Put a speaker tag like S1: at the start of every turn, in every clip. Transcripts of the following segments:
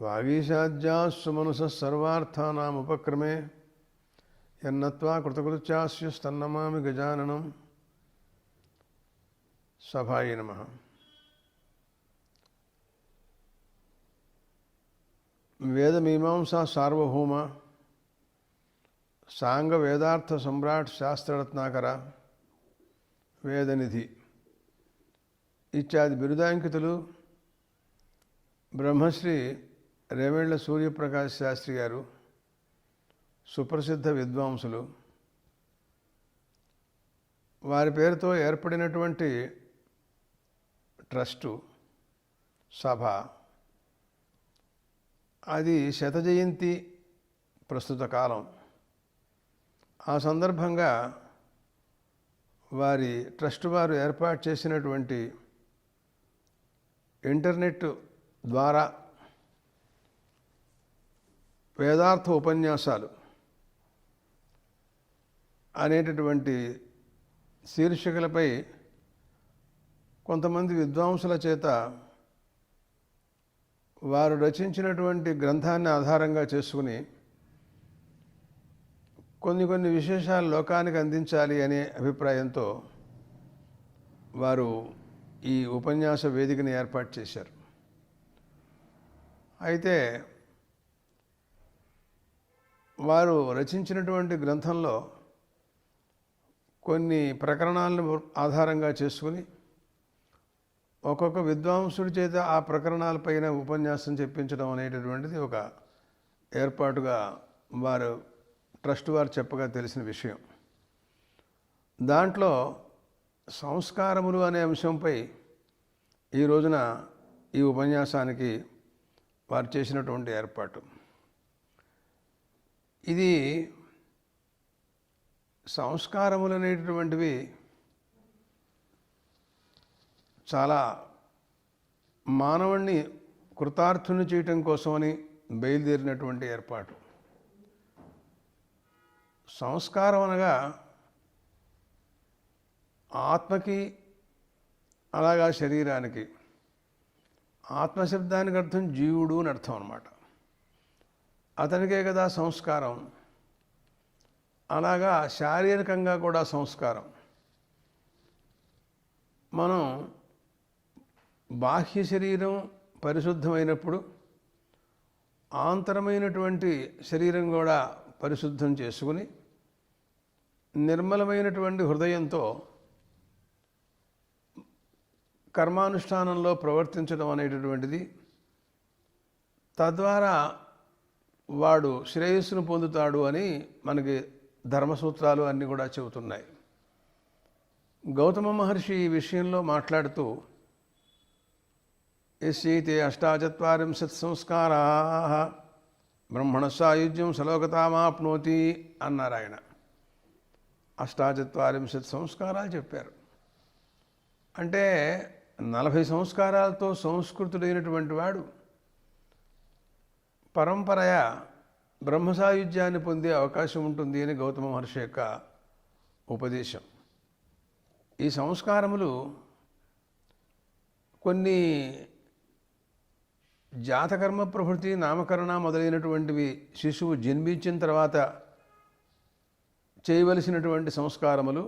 S1: వాగీషాద్యాస్సు మనసః సర్వార్థానాముపక్రమే యన్నత్వా కృతకృత్యాస్యుస్తన్నమామి గజాననం. సభాయ నమః. వేదమీమాంసా సార్వభౌమ సాంగ వేదార్థ సమ్రాట్ శాస్త్రరత్నాకర వేదనిధి ఇత్యాది బిరుదాంకితులు బ్రహ్మశ్రీ రేవేళ్ల సూర్యప్రకాశ్ శాస్త్రి గారు సుప్రసిద్ధ విద్వాంసులు. వారి పేరుతో ఏర్పడినటువంటి ట్రస్టు సభ అది శత జయంతి ప్రస్తుత కాలం. ఆ సందర్భంగా వారి ట్రస్ట్ వారు ఏర్పాటు చేసినటువంటి ఇంటర్నెట్ ద్వారా వేదార్థ ఉపన్యాసాలు అనేటటువంటి శీర్షికలపై కొంతమంది విద్వాంసుల చేత వారు రచించినటువంటి గ్రంథాన్ని ఆధారంగా చేసుకుని కొన్ని విశేషాలు లోకానికి అందించాలి అనే అభిప్రాయంతో వారు ఈ ఉపన్యాస వేదికని ఏర్పాటు చేశారు. అయితే వారు రచించినటువంటి గ్రంథంలో కొన్ని ప్రకరణాలను ఆధారంగా చేసుకుని ఒక్కొక్క విద్వాంసుడి చేత ఆ ప్రకరణాలపైన ఉపన్యాసం చెప్పించడం అనేటటువంటిది ఒక ఏర్పాటుగా వారు ట్రస్ట్ వారు చెప్పగా తెలిసిన విషయం. దాంట్లో సంస్కారములు అనే అంశంపై ఈ రోజున ఈ ఉపన్యాసానికి వారు చేసినటువంటి ఏర్పాటు. ఇది సంస్కారములు అనేటటువంటివి చాలా మానవుణ్ణి కృతార్థుని చేయటం కోసమని బయలుదేరినటువంటి ఏర్పాటు. సంస్కారం అనగా ఆత్మకి అలాగా శరీరానికి. ఆత్మశబ్దానికి అర్థం జీవుడు అని అర్థం అన్నమాట. అతనికే కదా సంస్కారం. అలాగా శారీరకంగా కూడా సంస్కారం. మనం బాహ్య శరీరం పరిశుద్ధమైనప్పుడు ఆంతరమైనటువంటి శరీరం కూడా పరిశుద్ధం చేసుకుని నిర్మలమైనటువంటి హృదయంతో కర్మానుష్ఠానంలో ప్రవర్తించడం అనేటటువంటిది తద్వారా వాడు శ్రేయస్సును పొందుతాడు అని మనకి ధర్మసూత్రాలు అన్నీ కూడా చెబుతున్నాయి. గౌతమ మహర్షి ఈ విషయంలో మాట్లాడుతూ యస్యైతే అష్టాచత్వారింశత్ సంస్కారాః బ్రహ్మణ సాయుజ్యం సలోకతామాప్నోతి అన్నారు ఆయన. అష్టాచత్వారింశత్ సంస్కారాలు చెప్పారు. అంటే 40 సంస్కారాలతో సంస్కృతుడైనటువంటి వాడు పరంపరయ బ్రహ్మసాయుధ్యాన్ని పొందే అవకాశం ఉంటుంది అని గౌతమ మహర్షి యొక్క ఉపదేశం. ఈ సంస్కారములు కొన్ని జాతకర్మ ప్రభృతి నామకరణ మొదలైనటువంటివి శిశువు జన్మించిన తర్వాత చేయవలసినటువంటి సంస్కారములు.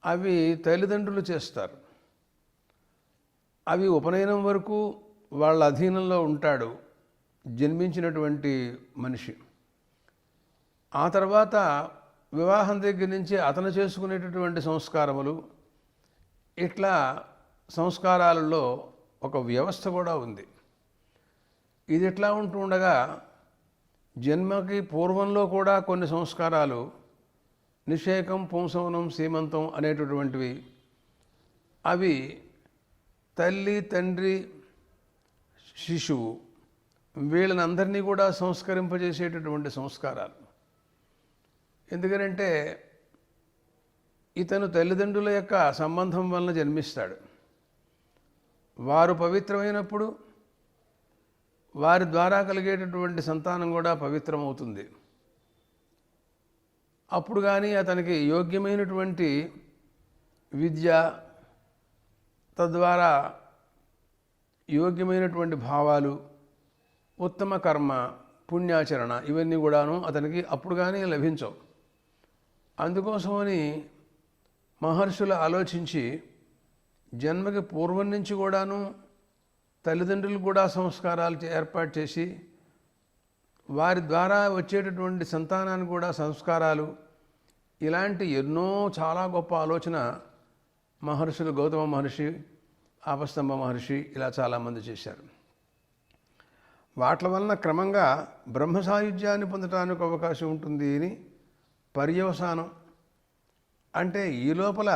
S1: అవి తల్లిదండ్రులు చేస్తారు. అవి ఉపనయనం వరకు వాళ్ళ అధీనంలో ఉంటాడు జన్మించినటువంటి మనిషి. ఆ తర్వాత వివాహం దగ్గర నుంచి అతను చేసుకునేటటువంటి సంస్కారములు. ఇట్లా సంస్కారాలలో ఒక వ్యవస్థ కూడా ఉంది. ఇది ఎట్లా ఉంటుండగా జన్మకి పూర్వంలో కూడా కొన్ని సంస్కారాలు నిషేకం, పుంసవనం, సీమంతం అనేటటువంటివి అవి తల్లి, తండ్రి, శిశువు వీళ్ళని అందరినీ కూడా సంస్కరింపజేసేటటువంటి సంస్కారాలు. ఎందుకంటే ఇతను తల్లిదండ్రుల యొక్క సంబంధం వలన జన్మిస్తాడు. వారు పవిత్రమైనప్పుడు వారి ద్వారా కలిగేటటువంటి సంతానం కూడా పవిత్రమవుతుంది. అప్పుడు కానీ అతనికి యోగ్యమైనటువంటి విద్య, తద్వారా యోగ్యమైనటువంటి భావాలు ఉత్తమ కర్మ, పుణ్యాచరణ ఇవన్నీ కూడాను అతనికి అప్పుడు కానీ లభించవు. అందుకోసమని మహర్షులు ఆలోచించి జన్మకి పూర్వం నుంచి కూడాను తల్లిదండ్రులు కూడా సంస్కారాలు ఏర్పాటు చేసి వారి ద్వారా వచ్చేటటువంటి సంతానానికి కూడా సంస్కారాలు, ఇలాంటి ఎన్నో చాలా గొప్ప ఆలోచన మహర్షులు, గౌతమ మహర్షి, ఆపస్తంభ మహర్షి ఇలా చాలామంది చేశారు. వాటి వలన క్రమంగా బ్రహ్మ సాయుధ్యాన్ని పొందడానికి అవకాశం ఉంటుంది అని పర్యవసానం. అంటే ఈ లోపల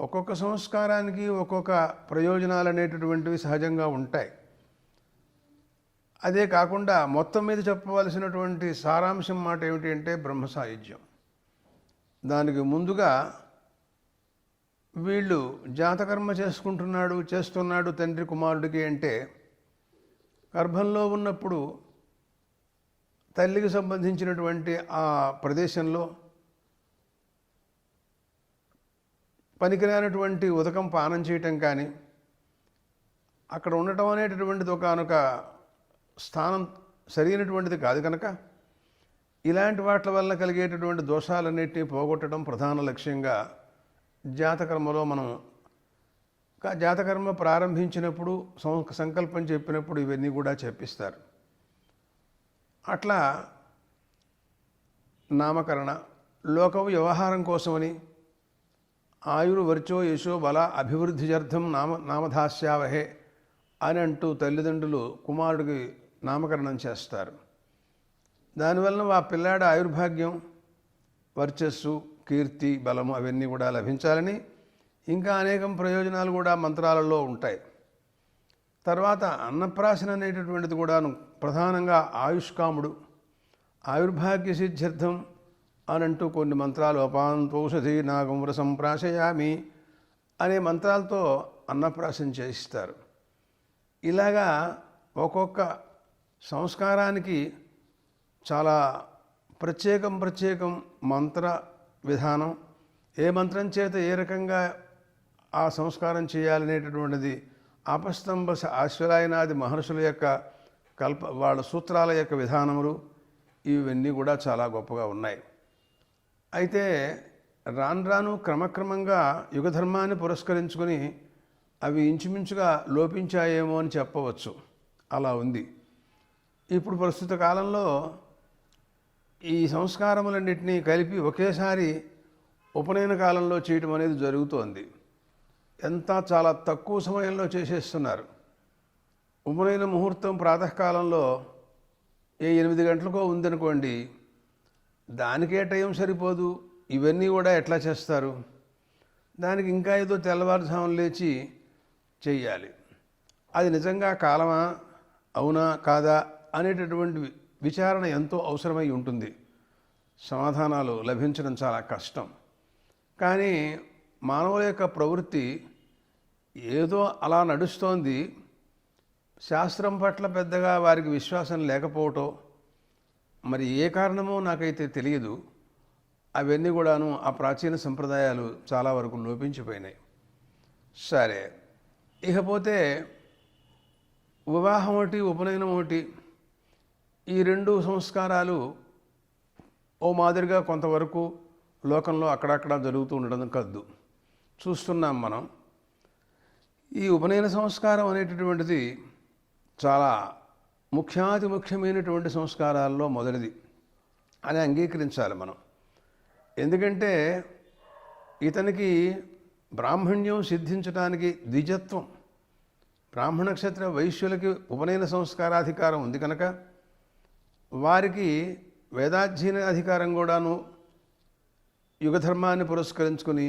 S1: ఒక్కొక్క సంస్కారానికి ఒక్కొక్క ప్రయోజనాలు అనేటటువంటివి సహజంగా ఉంటాయి. అదే కాకుండా మొత్తం మీద చెప్పవలసినటువంటి సారాంశం మాట ఏమిటి అంటే బ్రహ్మ సాయుధ్యం. దానికి ముందుగా వీళ్ళు జాతకర్మ చేస్తున్నాడు తండ్రి కుమారుడికి అంటే, గర్భంలో ఉన్నప్పుడు తల్లికి సంబంధించినటువంటి ఆ ప్రదేశంలో పనికిరానటువంటి ఉదకం పానం చేయటం కానీ, అక్కడ ఉండటం అనేటటువంటిది ఒకనొక స్థానం సరైనటువంటిది కాదు కనుక ఇలాంటి వాటి వల్ల కలిగేటటువంటి దోషాలన్నింటినీ పోగొట్టడం ప్రధాన లక్ష్యంగా జాతకర్మలో మనం జాతకర్మ ప్రారంభించినప్పుడు సంకల్పం చెప్పినప్పుడు ఇవన్నీ కూడా చెప్పిస్తారు. అట్లా నామకరణ, లోక వ్యవహారం కోసమని ఆయుర్వర్చో యశో బల అభివృద్ధిర్థం నామధాస్యావహే అని అంటూ తల్లిదండ్రులు కుమారుడికి నామకరణం చేస్తారు. దానివలన ఆ పిల్లాడి ఆయుర్భాగ్యం, వర్చస్సు, కీర్తి, బలము అవన్నీ కూడా లభించాలని ఇంకా అనేకం ప్రయోజనాలు కూడా మంత్రాలలో ఉంటాయి. తర్వాత అన్నప్రాశన అనేటటువంటిది కూడాను ప్రధానంగా ఆయుష్కాముడు, ఆయుర్భాగ్య సిద్ధ్యర్థం అని అంటూ కొన్ని మంత్రాలు, అపాంతౌషధి నాగంవ్ర సంప్రాశయామి అనే మంత్రాలతో అన్నప్రాశన చేయిస్తారు. ఇలాగా ఒక్కొక్క సంస్కారానికి చాలా ప్రత్యేకం మంత్ర విధానం, ఏ మంత్రం చేత ఏ రకంగా ఆ సంస్కారం చేయాలనేటటువంటిది ఆపస్తంభ ఆశ్వరాయనాది మహర్షుల యొక్క వాళ్ళ సూత్రాల యొక్క విధానములు ఇవన్నీ కూడా చాలా గొప్పగా ఉన్నాయి. అయితే రాను క్రమక్రమంగా యుగధర్మాన్ని పురస్కరించుకొని అవి ఇంచుమించుగా లోపించాయేమో అని చెప్పవచ్చు. అలా ఉంది. ఇప్పుడు ప్రస్తుత కాలంలో ఈ సంస్కారములన్నింటినీ కలిపి ఒకేసారి ఉపనయన కాలంలో చేయటం అనేది జరుగుతోంది. చాలా తక్కువ సమయంలో చేసేస్తున్నారు. ఉపనయన ముహూర్తం ప్రాతకాలంలో 8 గంటలకో ఉందనుకోండి, దానికే టైం సరిపోదు. ఇవన్నీ కూడా ఎట్లా చేస్తారు? దానికి ఇంకా ఏదో తెల్లవారుజామున లేచి చెయ్యాలి. అది నిజంగా కాలమా, అవునా కాదా అనేటటువంటి విచారణ ఎంతో అవసరమై ఉంటుంది. సమాధానాలు లభించడం చాలా కష్టం. కానీ మానవుల యొక్క ప్రవృత్తి ఏదో అలా నడుస్తోంది. శాస్త్రం పట్ల పెద్దగా వారికి విశ్వాసం లేకపోవటం, మరి ఏ కారణమో నాకైతే తెలియదు. అవన్నీ కూడాను ఆ ప్రాచీన సంప్రదాయాలు చాలా వరకు లోపించిపోయినాయి. సరే, ఇకపోతే వివాహం ఒకటి, ఉపనయనం ఒకటి, ఈ రెండు సంస్కారాలు ఓ మాదిరిగా కొంతవరకు లోకంలో అక్కడక్కడ జరుగుతూ ఉండడం కద్దు చూస్తున్నాం మనం. ఈ ఉపనయన సంస్కారం అనేటటువంటిది చాలా ముఖ్యమైనటువంటి సంస్కారాల్లో మొదటిది అని అంగీకరించాలి మనం. ఎందుకంటే ఇతనికి బ్రాహ్మణ్యం సిద్ధించడానికి ద్విజత్వం, బ్రాహ్మణ క్షత్ర వైశ్యులకి ఉపనయన సంస్కారాధికారం ఉంది కనుక వారికి వేదాధ్యయన అధికారం కూడాను యుగధర్మాన్ని పురస్కరించుకుని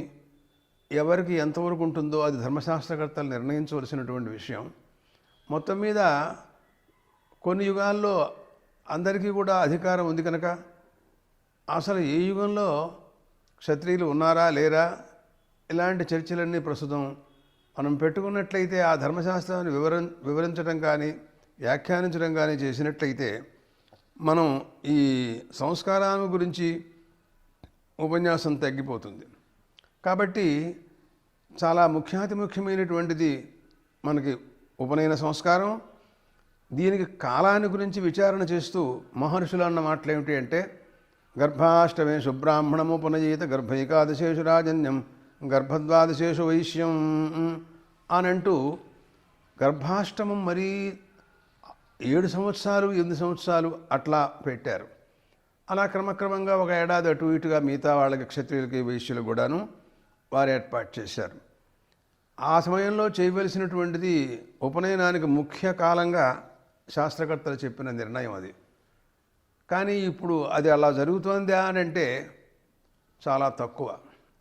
S1: ఎవరికి ఎంతవరకు ఉంటుందో అది ధర్మశాస్త్రకర్తలు నిర్ణయించవలసినటువంటి విషయం. మొత్తం మీద కొన్ని యుగాల్లో అందరికీ కూడా అధికారం ఉంది కనుక అసలు ఏ యుగంలో క్షత్రియులు ఉన్నారా లేరా ఇలాంటి చర్చలన్నీ ప్రస్తుతం మనం పెట్టుకున్నట్లయితే ఆ ధర్మశాస్త్రాన్ని వివరించడం కానీ వ్యాఖ్యానించడం కానీ చేసినట్లయితే మనం ఈ సంస్కారాల గురించి ఉపన్యాసం తగ్గిపోతుంది. కాబట్టి చాలా ముఖ్యమైనటువంటిది మనకి ఉపనయన సంస్కారం. దీనికి కాలాన్ని గురించి విచారణ చేస్తూ మహర్షులు అన్న మాటలు ఏమిటి అంటే, గర్భాష్టమేషు బ్రాహ్మణము పునజీత గర్భైకాదశేషు రాజన్యం గర్భద్వాదశేషు వైశ్యం అనంటూ గర్భాష్టమం మరీ 7 సంవత్సరాలు 8 సంవత్సరాలు అట్లా పెట్టారు. అలా క్రమక్రమంగా ఒక ఏడాది అటు ఇటుగా మిగతా వాళ్ళకి క్షత్రియులకి వైశ్యులు కూడాను వారు ఏర్పాటు చేశారు. ఆ సమయంలో చేయవలసినటువంటిది ఉపనయనానికి ముఖ్య కాలంగా శాస్త్రకర్తలు చెప్పిన నిర్ణయం అది. కానీ ఇప్పుడు అది అలా జరుగుతోందా అని అంటే చాలా తక్కువ.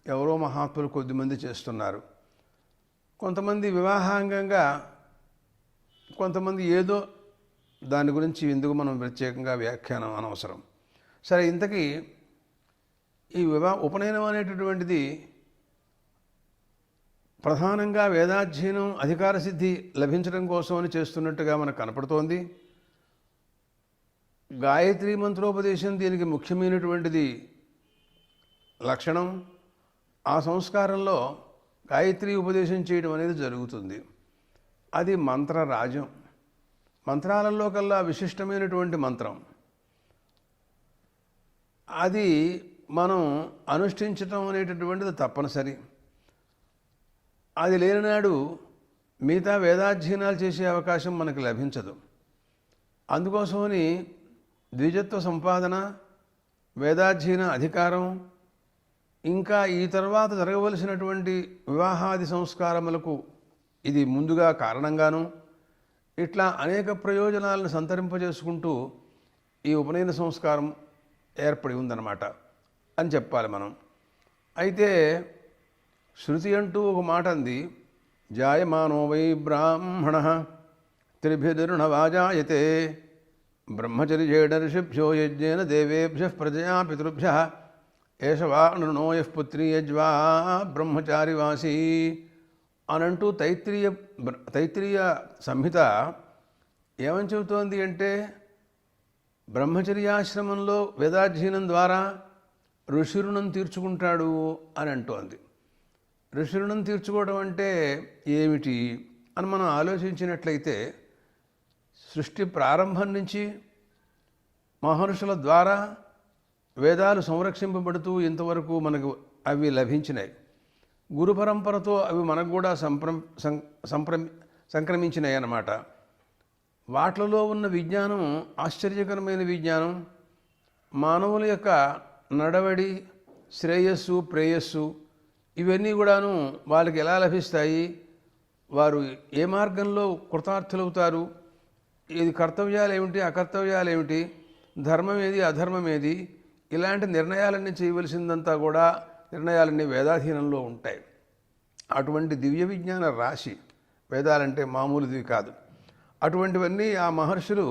S1: ఎవరో మహాత్ములు కొద్దిమంది చేస్తున్నారు. కొంతమంది వివాహాంగంగా, కొంతమంది ఏదో, దాని గురించి ఎందుకు మనం ప్రత్యేకంగా వ్యాఖ్యానం అనవసరం. సరే, ఇంతకీ ఈ ఉపనయనం అనేటటువంటిది ప్రధానంగా వేదాధ్యయనం అధికార సిద్ధి లభించడం కోసమని చేస్తున్నట్టుగా మనకు కనపడుతోంది. గాయత్రీ మంత్రోపదేశం దీనికి ముఖ్యమైనటువంటిది లక్షణం. ఆ సంస్కారంలో గాయత్రీ ఉపదేశం చేయడం అనేది జరుగుతుంది. అది మంత్రరాజం. మంత్రాలలో కల్లా విశిష్టమైనటువంటి మంత్రం. అది మనం అనుష్ఠించటం అనేటటువంటిది తప్పనిసరి. అది లేనినాడు మిగతా వేదాధ్యయనాలు చేసే అవకాశం మనకు లభించదు. అందుకోసమని ద్విజత్వ సంపాదన, వేదాధ్యయన అధికారం, ఇంకా ఈ తర్వాత జరగవలసినటువంటి వివాహాది సంస్కారములకు ఇది ముందుగా కారణంగాను, ఇట్లా అనేక ప్రయోజనాలను సంతరింపజేసుకుంటూ ఈ ఉపనయన సంస్కారం ఏర్పడి ఉందన్నమాట అని చెప్పాలి మనం. అయితే శృతి అంటూ ఒక మాట అంది, జాయమానో వై బ్రాహ్మణ త్రిభిర్నవాజాయతే బ్రహ్మచర్యేణ యజ్ఞేన దేవేభ్య ప్రజయా పితృభ్య ఏషవా నృణో యః పుత్రీ యజ్వా బ్రహ్మచారివాసి అనంటూ తైత్రీయ సంహిత ఏమని చెబుతోంది అంటే, బ్రహ్మచర్యాశ్రమంలో వేదాధ్యయనం ద్వారా ఋషి రుణం తీర్చుకుంటాడు అని అంటోంది. ఋషి రుణం తీర్చుకోవడం అంటే ఏమిటి అని మనం ఆలోచించినట్లయితే, సృష్టి ప్రారంభం నుంచి మహర్షుల ద్వారా వేదాలు సంరక్షింపబడుతూ ఇంతవరకు మనకు అవి లభించినాయి. గురు పరంపరతో అవి మనకు కూడా సంక్రమించినాయి అన్నమాట. వాటిలో ఉన్న విజ్ఞానం ఆశ్చర్యకరమైన విజ్ఞానం. మానవుల యొక్క నడవడి, శ్రేయస్సు, ప్రేయస్సు ఇవన్నీ కూడాను వాళ్ళకి ఎలా లభిస్తాయి, వారు ఏ మార్గంలో కృతార్థులవుతారు, ఇది కర్తవ్యాలు ఏమిటి, అకర్తవ్యాలు ఏమిటి, ధర్మం ఏది, అధర్మం ఏది, ఇలాంటి నిర్ణయాలన్నీ చేయవలసిందంతా కూడా నిర్ణయాలన్నీ వేదాధీనంలో ఉంటాయి. అటువంటి దివ్య విజ్ఞాన రాశి వేదాలంటే మామూలుది కాదు. అటువంటివన్నీ ఆ మహర్షులు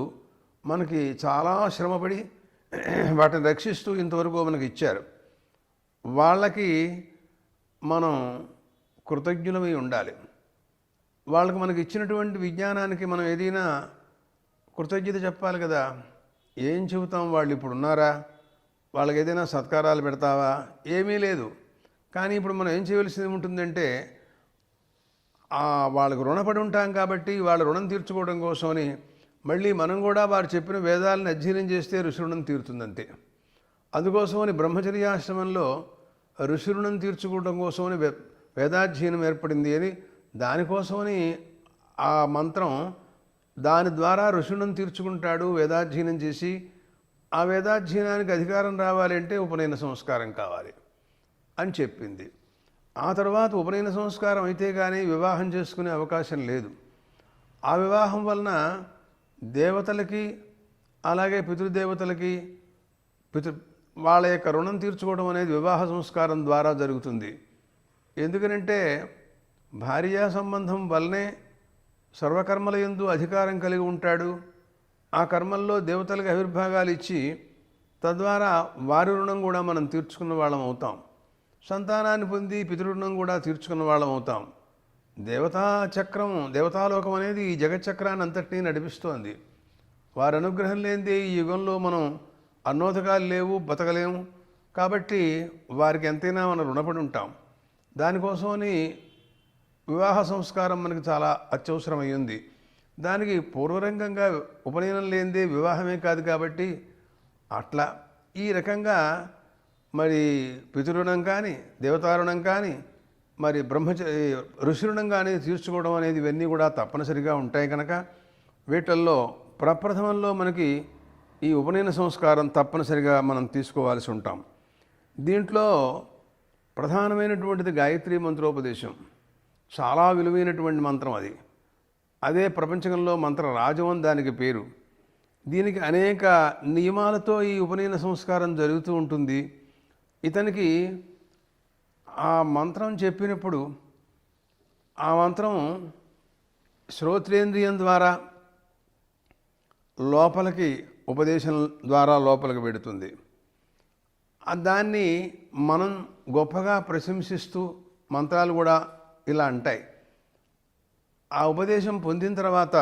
S1: మనకి చాలా శ్రమపడి వాటిని రక్షిస్తూ ఇంతవరకు మనకి ఇచ్చారు. వాళ్ళకి మనం కృతజ్ఞులమై ఉండాలి. వాళ్ళకి మనకి ఇచ్చినటువంటి విజ్ఞానానికి మనం ఏదైనా కృతజ్ఞత చెప్పాలి కదా. ఏం చెబుతాం? వాళ్ళు ఇప్పుడు ఉన్నారా? వాళ్ళకి ఏదైనా సత్కారాలు పెడతావా? ఏమీ లేదు. కానీ ఇప్పుడు మనం ఏం చేయవలసింది ఉంటుందంటే, వాళ్ళకు రుణపడి ఉంటాం కాబట్టి వాళ్ళ రుణం తీర్చుకోవడం కోసమని మళ్ళీ మనం కూడా వారు చెప్పిన వేదాలను అధ్యయనం చేస్తే ఋషి రుణం తీరుతుందంతే. అందుకోసమని బ్రహ్మచర్యాశ్రమంలో ఋషి రుణం తీర్చుకోవడం కోసమని వేదాధ్యయనం ఏర్పడింది అని, దానికోసమని ఆ మంత్రం, దాని ద్వారా ఋషి రుణం తీర్చుకుంటాడు వేదాధ్యయనం చేసి. ఆ వేదాధ్యయనానికి అధికారం రావాలంటే ఉపనయన సంస్కారం కావాలి అని చెప్పింది. ఆ తర్వాత ఉపనయన సంస్కారం అయితే కానీ వివాహం చేసుకునే అవకాశం లేదు. ఆ వివాహం వలన దేవతలకి అలాగే పితృదేవతలకి వాళ్ళ యొక్క రుణం తీర్చుకోవడం అనేది వివాహ సంస్కారం ద్వారా జరుగుతుంది. ఎందుకనంటే భార్యా సంబంధం వల్లనే సర్వకర్మల యందు అధికారం కలిగి ఉంటాడు. ఆ కర్మల్లో దేవతలకు ఆవిర్భాగాలు ఇచ్చి తద్వారా వారి రుణం కూడా మనం తీర్చుకున్న వాళ్ళం అవుతాం. సంతానాన్ని పొంది పితృరుణం కూడా తీర్చుకున్న వాళ్ళం అవుతాం. దేవతాలోకం అనేది ఈ జగచ్చక్రాన్ని అంతటినీ నడిపిస్తోంది. వారి అనుగ్రహం లేనిదే ఈ యుగంలో మనం అన్నోదకాలు లేవు, బతకలేము. కాబట్టి వారికి ఎంతైనా మనం రుణపడి ఉంటాం. దానికోసమని వివాహ సంస్కారం మనకి చాలా అత్యవసరమయ్యింది. దానికి పూర్వరంగంగా ఉపనయనం లేనిదే వివాహమే కాదు కాబట్టి అట్లా ఈ రకంగా మరి పితృరుణం కానీ దేవతారుణం కానీ మరి ఋషిరుణం కానీ తీర్చుకోవడం అనేది ఇవన్నీ కూడా తప్పనిసరిగా ఉంటాయి కనుక వీటిల్లో ప్రప్రథమంలో మనకి ఈ ఉపనయన సంస్కారం తప్పనిసరిగా మనం తీసుకోవాల్సి ఉంటాం. దీంట్లో ప్రధానమైనటువంటిది గాయత్రీ మంత్రోపదేశం. చాలా విలువైనటువంటి మంత్రం అది. అదే ప్రపంచంలో మంత్ర రాజం అని దానికి పేరు. దీనికి అనేక నియమాలతో ఈ ఉపనయన సంస్కారం జరుగుతూ ఉంటుంది. ఇతనికి ఆ మంత్రం చెప్పినప్పుడు ఆ మంత్రం శ్రోత్రేంద్రియం ద్వారా లోపలికి ఉపదేశం ద్వారా లోపలికి పెడుతుంది. దాన్ని మనం గొప్పగా ప్రశంసిస్తూ మంత్రాలు కూడా ఇలా అంటాయి. ఆ ఉపదేశం పొందిన తర్వాత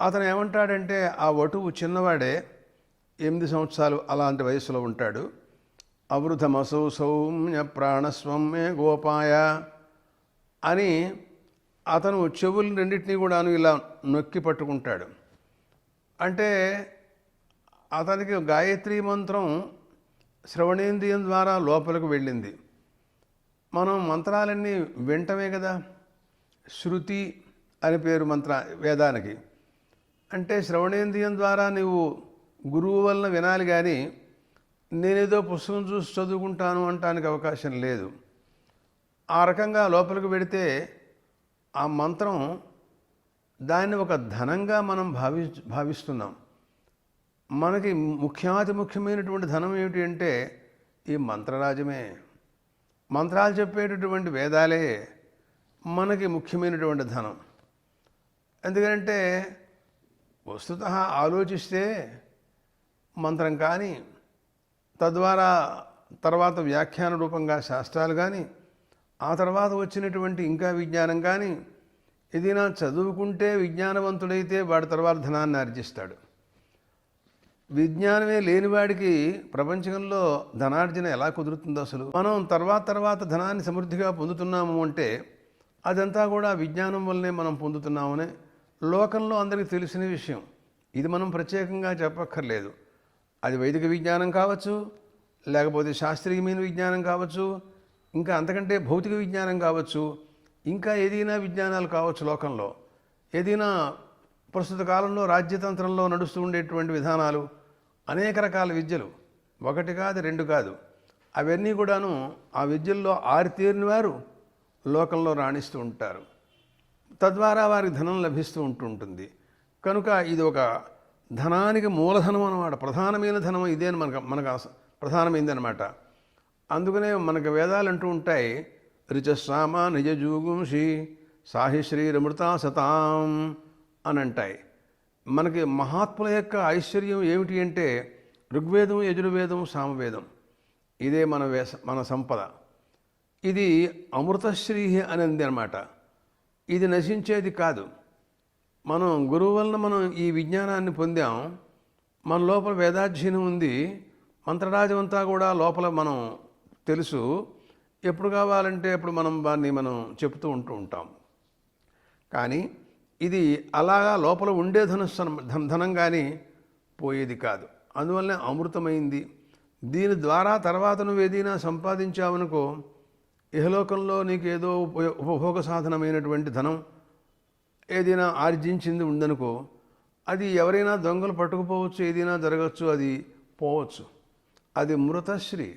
S1: అతను ఏమంటాడంటే, ఆ వటువు చిన్నవాడే, 8 సంవత్సరాలు అలాంటి వయసులో ఉంటాడు. అవృధమసౌ సౌమ్య ప్రాణస్వం మే గోపాయ అని అతను చెవులు రెండింటినీ కూడాను ఇలా నొక్కి పట్టుకుంటాడు. అంటే అతనికి గాయత్రీ మంత్రం శ్రవణేంద్రియం ద్వారా లోపలికి వెళ్ళింది. మనం మంత్రాలన్నీ వింటమే కదా. శృతి అని పేరు మంత్ర వేదానికి. అంటే శ్రవణేంద్రియం ద్వారా నువ్వు గురువు వలన వినాలి, కానీ నేనేదో పుస్తకం చూసి చదువుకుంటాను అంటానికి అవకాశం లేదు. ఆ రకంగా లోపలికి వెడితే ఆ మంత్రం దాన్ని ఒక ధనంగా మనం భావిస్తున్నాం. మనకి ముఖ్యమైనటువంటి ధనం ఏమిటి అంటే ఈ మంత్రరాజమే. మంత్రాలు చెప్పేటటువంటి వేదాలే మనకి ముఖ్యమైనటువంటి ధనం. ఎందుకంటే వస్తుతః ఆలోచిస్తే మంత్రం కానీ, తద్వారా తర్వాత వ్యాఖ్యాన రూపంగా శాస్త్రాలు కానీ, ఆ తర్వాత వచ్చినటువంటి ఇంకా విజ్ఞానం కానీ, ఏదైనా చదువుకుంటే విజ్ఞానవంతుడైతే వాడి తర్వాత ధనాన్ని ఆర్జిస్తాడు. విజ్ఞానమే లేనివాడికి ప్రపంచంలో ధనార్జన ఎలా కుదురుతుందో అసలు. మనం తర్వాత ధనాన్ని సమృద్ధిగా పొందుతున్నాము అంటే అదంతా కూడా విజ్ఞానం వల్లనే మనం పొందుతున్నామని లోకంలో అందరికీ తెలిసిన విషయం. ఇది మనం ప్రత్యేకంగా చెప్పక్కర్లేదు. అది వైదిక విజ్ఞానం కావచ్చు, లేకపోతే శాస్త్రీయమైన విజ్ఞానం కావచ్చు, ఇంకా అంతకంటే భౌతిక విజ్ఞానం కావచ్చు, ఇంకా ఏదైనా విజ్ఞానాలు కావచ్చు. లోకంలో ఏదైనా ప్రస్తుత కాలంలో రాజ్యతంత్రంలో నడుస్తూ ఉండేటువంటి విధానాలు, అనేక రకాల విద్యలు, 1 కాదు 2 కాదు, అవన్నీ కూడాను ఆ విద్యల్లో ఆరితేరిన వారు లోకంలో రాణిస్తూ ఉంటారు. తద్వారా వారికి ధనం లభిస్తూ ఉంటుంది. కనుక ఇది ఒక ధనానికి మూలధనం అన్నమాట. ప్రధానమైన ధనం ఇదే అని మనకు ప్రధానమైంది అనమాట. అందుకనే మనకు వేదాలు అంటూ ఉంటాయి, రిచస్సామ నిజజూగుంషి సాహి శ్రీరమృతా సతాం అని అంటాయి. మనకి మహాత్ముల యొక్క ఐశ్వర్యం ఏమిటి అంటే ఋగ్వేదం, యజుర్వేదం, సామవేదం. ఇదే మన సంపద. ఇది అమృతశ్రీ అనేది అనమాట. ఇది నశించేది కాదు. మనం గురువు వలన మనం ఈ విజ్ఞానాన్ని పొందాం. మన లోపల వేదాధ్యయనం ఉంది. మంత్రరాజం అంతా కూడా లోపల మనం తెలుసు. ఎప్పుడు కావాలంటే అప్పుడు దాన్ని మనం చెప్తూ ఉంటాం. కానీ ఇది అలాగా లోపల ఉండే ధనం కానీ పోయేది కాదు. అందువల్లనే అమృతమైంది. దీని ద్వారా తర్వాత నువ్వు ఏదైనా సంపాదించావనుకో, ఇహలోకంలో నీకు ఏదో ఉపభోగ సాధనమైనటువంటి ధనం ఏదైనా ఆర్జించింది ఉందనుకో, అది ఎవరైనా దొంగలు పట్టుకుపోవచ్చు, ఏదైనా జరగచ్చు, అది పోవచ్చు. అది మృతశ్రీ.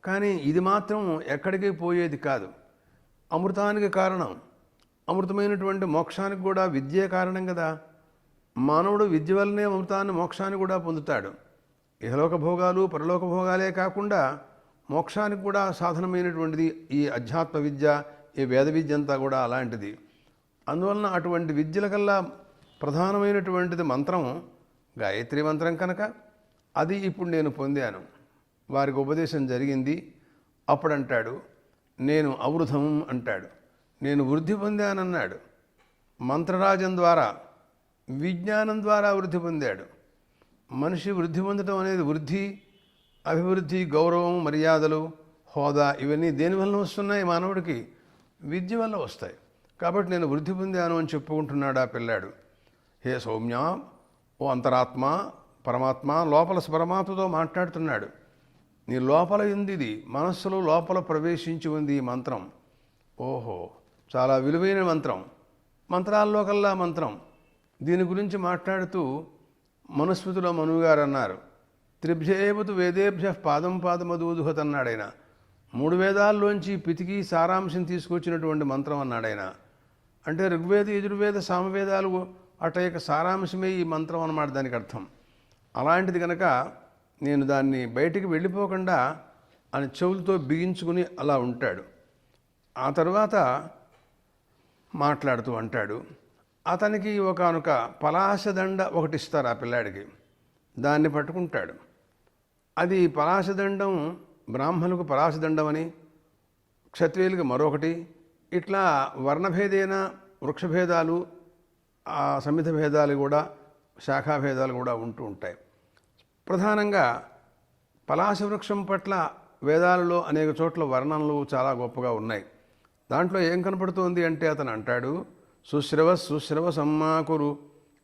S1: కానీ ఇది మాత్రం ఎక్కడికి పోయేది కాదు. అమృతానికి కారణం. అమృతమైనటువంటి మోక్షానికి కూడా విద్యే కారణం కదా. మానవుడు విద్య వల్లనే అమృతాన్ని, మోక్షాన్ని కూడా పొందుతాడు. ఇహలోక భోగాలు పరలోక భోగాలే కాకుండా మోక్షానికి కూడా సాధనమైనటువంటిది ఈ అధ్యాత్మ విద్య, ఈ వేద విద్య అంతా కూడా అలాంటిది. అందువలన అటువంటి విద్యల కల్లా ప్రధానమైనటువంటిది మంత్రం గాయత్రి మంత్రం కనుక అది ఇప్పుడు నేను పొందాను. వారికి ఉపదేశం జరిగింది. అప్పుడంటాడు, నేను అవృధం అంటాడు, నేను వృద్ధి పొందానన్నాడు. మంత్రరాజం ద్వారా, విజ్ఞానం ద్వారా వృద్ధి పొందాడు. మనిషి వృద్ధి పొందడం అనేది వృద్ధి, అభివృద్ధి, గౌరవం, మర్యాదలు, హోదా ఇవన్నీ దేనివల్ల వస్తున్నాయి? మానవుడికి విద్య వల్ల వస్తాయి. కాబట్టి నేను వృద్ధి పొందాను అని చెప్పుకుంటున్నాడు ఆ పిల్లాడు. హే సౌమ్య, ఓ అంతరాత్మ, పరమాత్మ లోపల పరమాత్మతో మాట్లాడుతున్నాడు. నీ లోపల ఉంది, ఇది మనస్సులో లోపల ప్రవేశించి ఉంది ఈ మంత్రం. ఓహో, చాలా విలువైన మంత్రం, మంత్రాల్లో కల్లా మంత్రం. దీని గురించి మాట్లాడుతూ మనుస్మృతిలో మనుగారు అన్నారు, త్రిభ్యేవతు వేదేభ్య పాదం పాదమదూదుహత్ అన్నాడైన. 3 వేదాల్లోంచి పితికి సారాంశం తీసుకొచ్చినటువంటి మంత్రం అన్నాడైన. అంటే ఋగ్వేద, యజుర్వేద, సామవేదాలు అట సారాంశమే ఈ మంత్రం అన్నమాట దానికి అర్థం. అలాంటిది కనుక నేను దాన్ని బయటికి వెళ్ళిపోకుండా అని చెవులతో బిగించుకుని అలా ఉంటాడు. ఆ తర్వాత మాట్లాడుతూ అంటాడు, అతనికి ఒకనొక పలాశదండ ఒకటి ఇస్తారు ఆ పిల్లాడికి. దాన్ని పట్టుకుంటాడు. అది పలాశదండం బ్రాహ్మణులకు పలాశదండం అని, క్షత్రియులకు మరొకటి, ఇట్లా వర్ణభేదేన వృక్షభేదాలు, ఆ సమిధ భేదాలు కూడా, శాఖాభేదాలు కూడా ఉంటూ ఉంటాయి. ప్రధానంగా పలాశ వృక్షం పట్ల వేదాలలో అనేక చోట్ల వర్ణనలు చాలా గొప్పగా ఉన్నాయి. దాంట్లో ఏం కనపడుతోంది అంటే అతను అంటాడు, శుశ్రవ శుశ్రవ సమ్మాకురు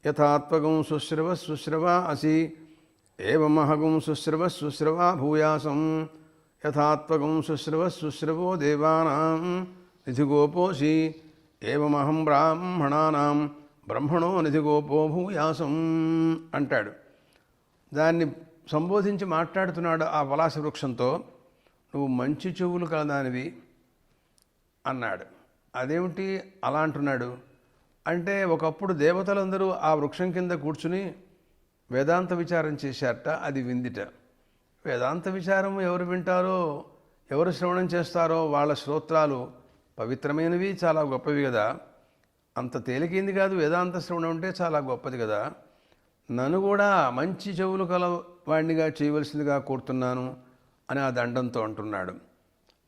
S1: యథాత్వగం శుశ్రవ శుశ్రవ అసి ఏవమహగం శుశ్రవ శుశ్రవ భూయాసం యథాత్వగం శుశ్రవ శుశ్రవో దేవానాం నిధిగోపోసి ఏవమహం బ్రాహ్మణానాం బ్రహ్మణో నిధిగోపో భూయాసం అంటాడు. దాన్ని సంబోధించి మాట్లాడుతున్నాడు ఆ పలాశ వృక్షంతో, నువ్వు మంచి చెవులు కలదానివి అన్నాడు. అదేమిటి అలా అంటున్నాడు అంటే, ఒకప్పుడు దేవతలందరూ ఆ వృక్షం కింద కూర్చుని వేదాంత విచారం చేశారట, అది విందిట. వేదాంత విచారం ఎవరు వింటారో, ఎవరు శ్రవణం చేస్తారో వాళ్ళ శ్రోత్రాలు పవిత్రమైనవి, చాలా గొప్పవి కదా. అంత తేలికైంది కాదు వేదాంత శ్రవణం అంటే, చాలా గొప్పది కదా. నన్ను కూడా మంచి చెవులు కల వాడినిగా చేయవలసిందిగా కోరుతున్నాను అని ఆ దండంతో అంటున్నాడు.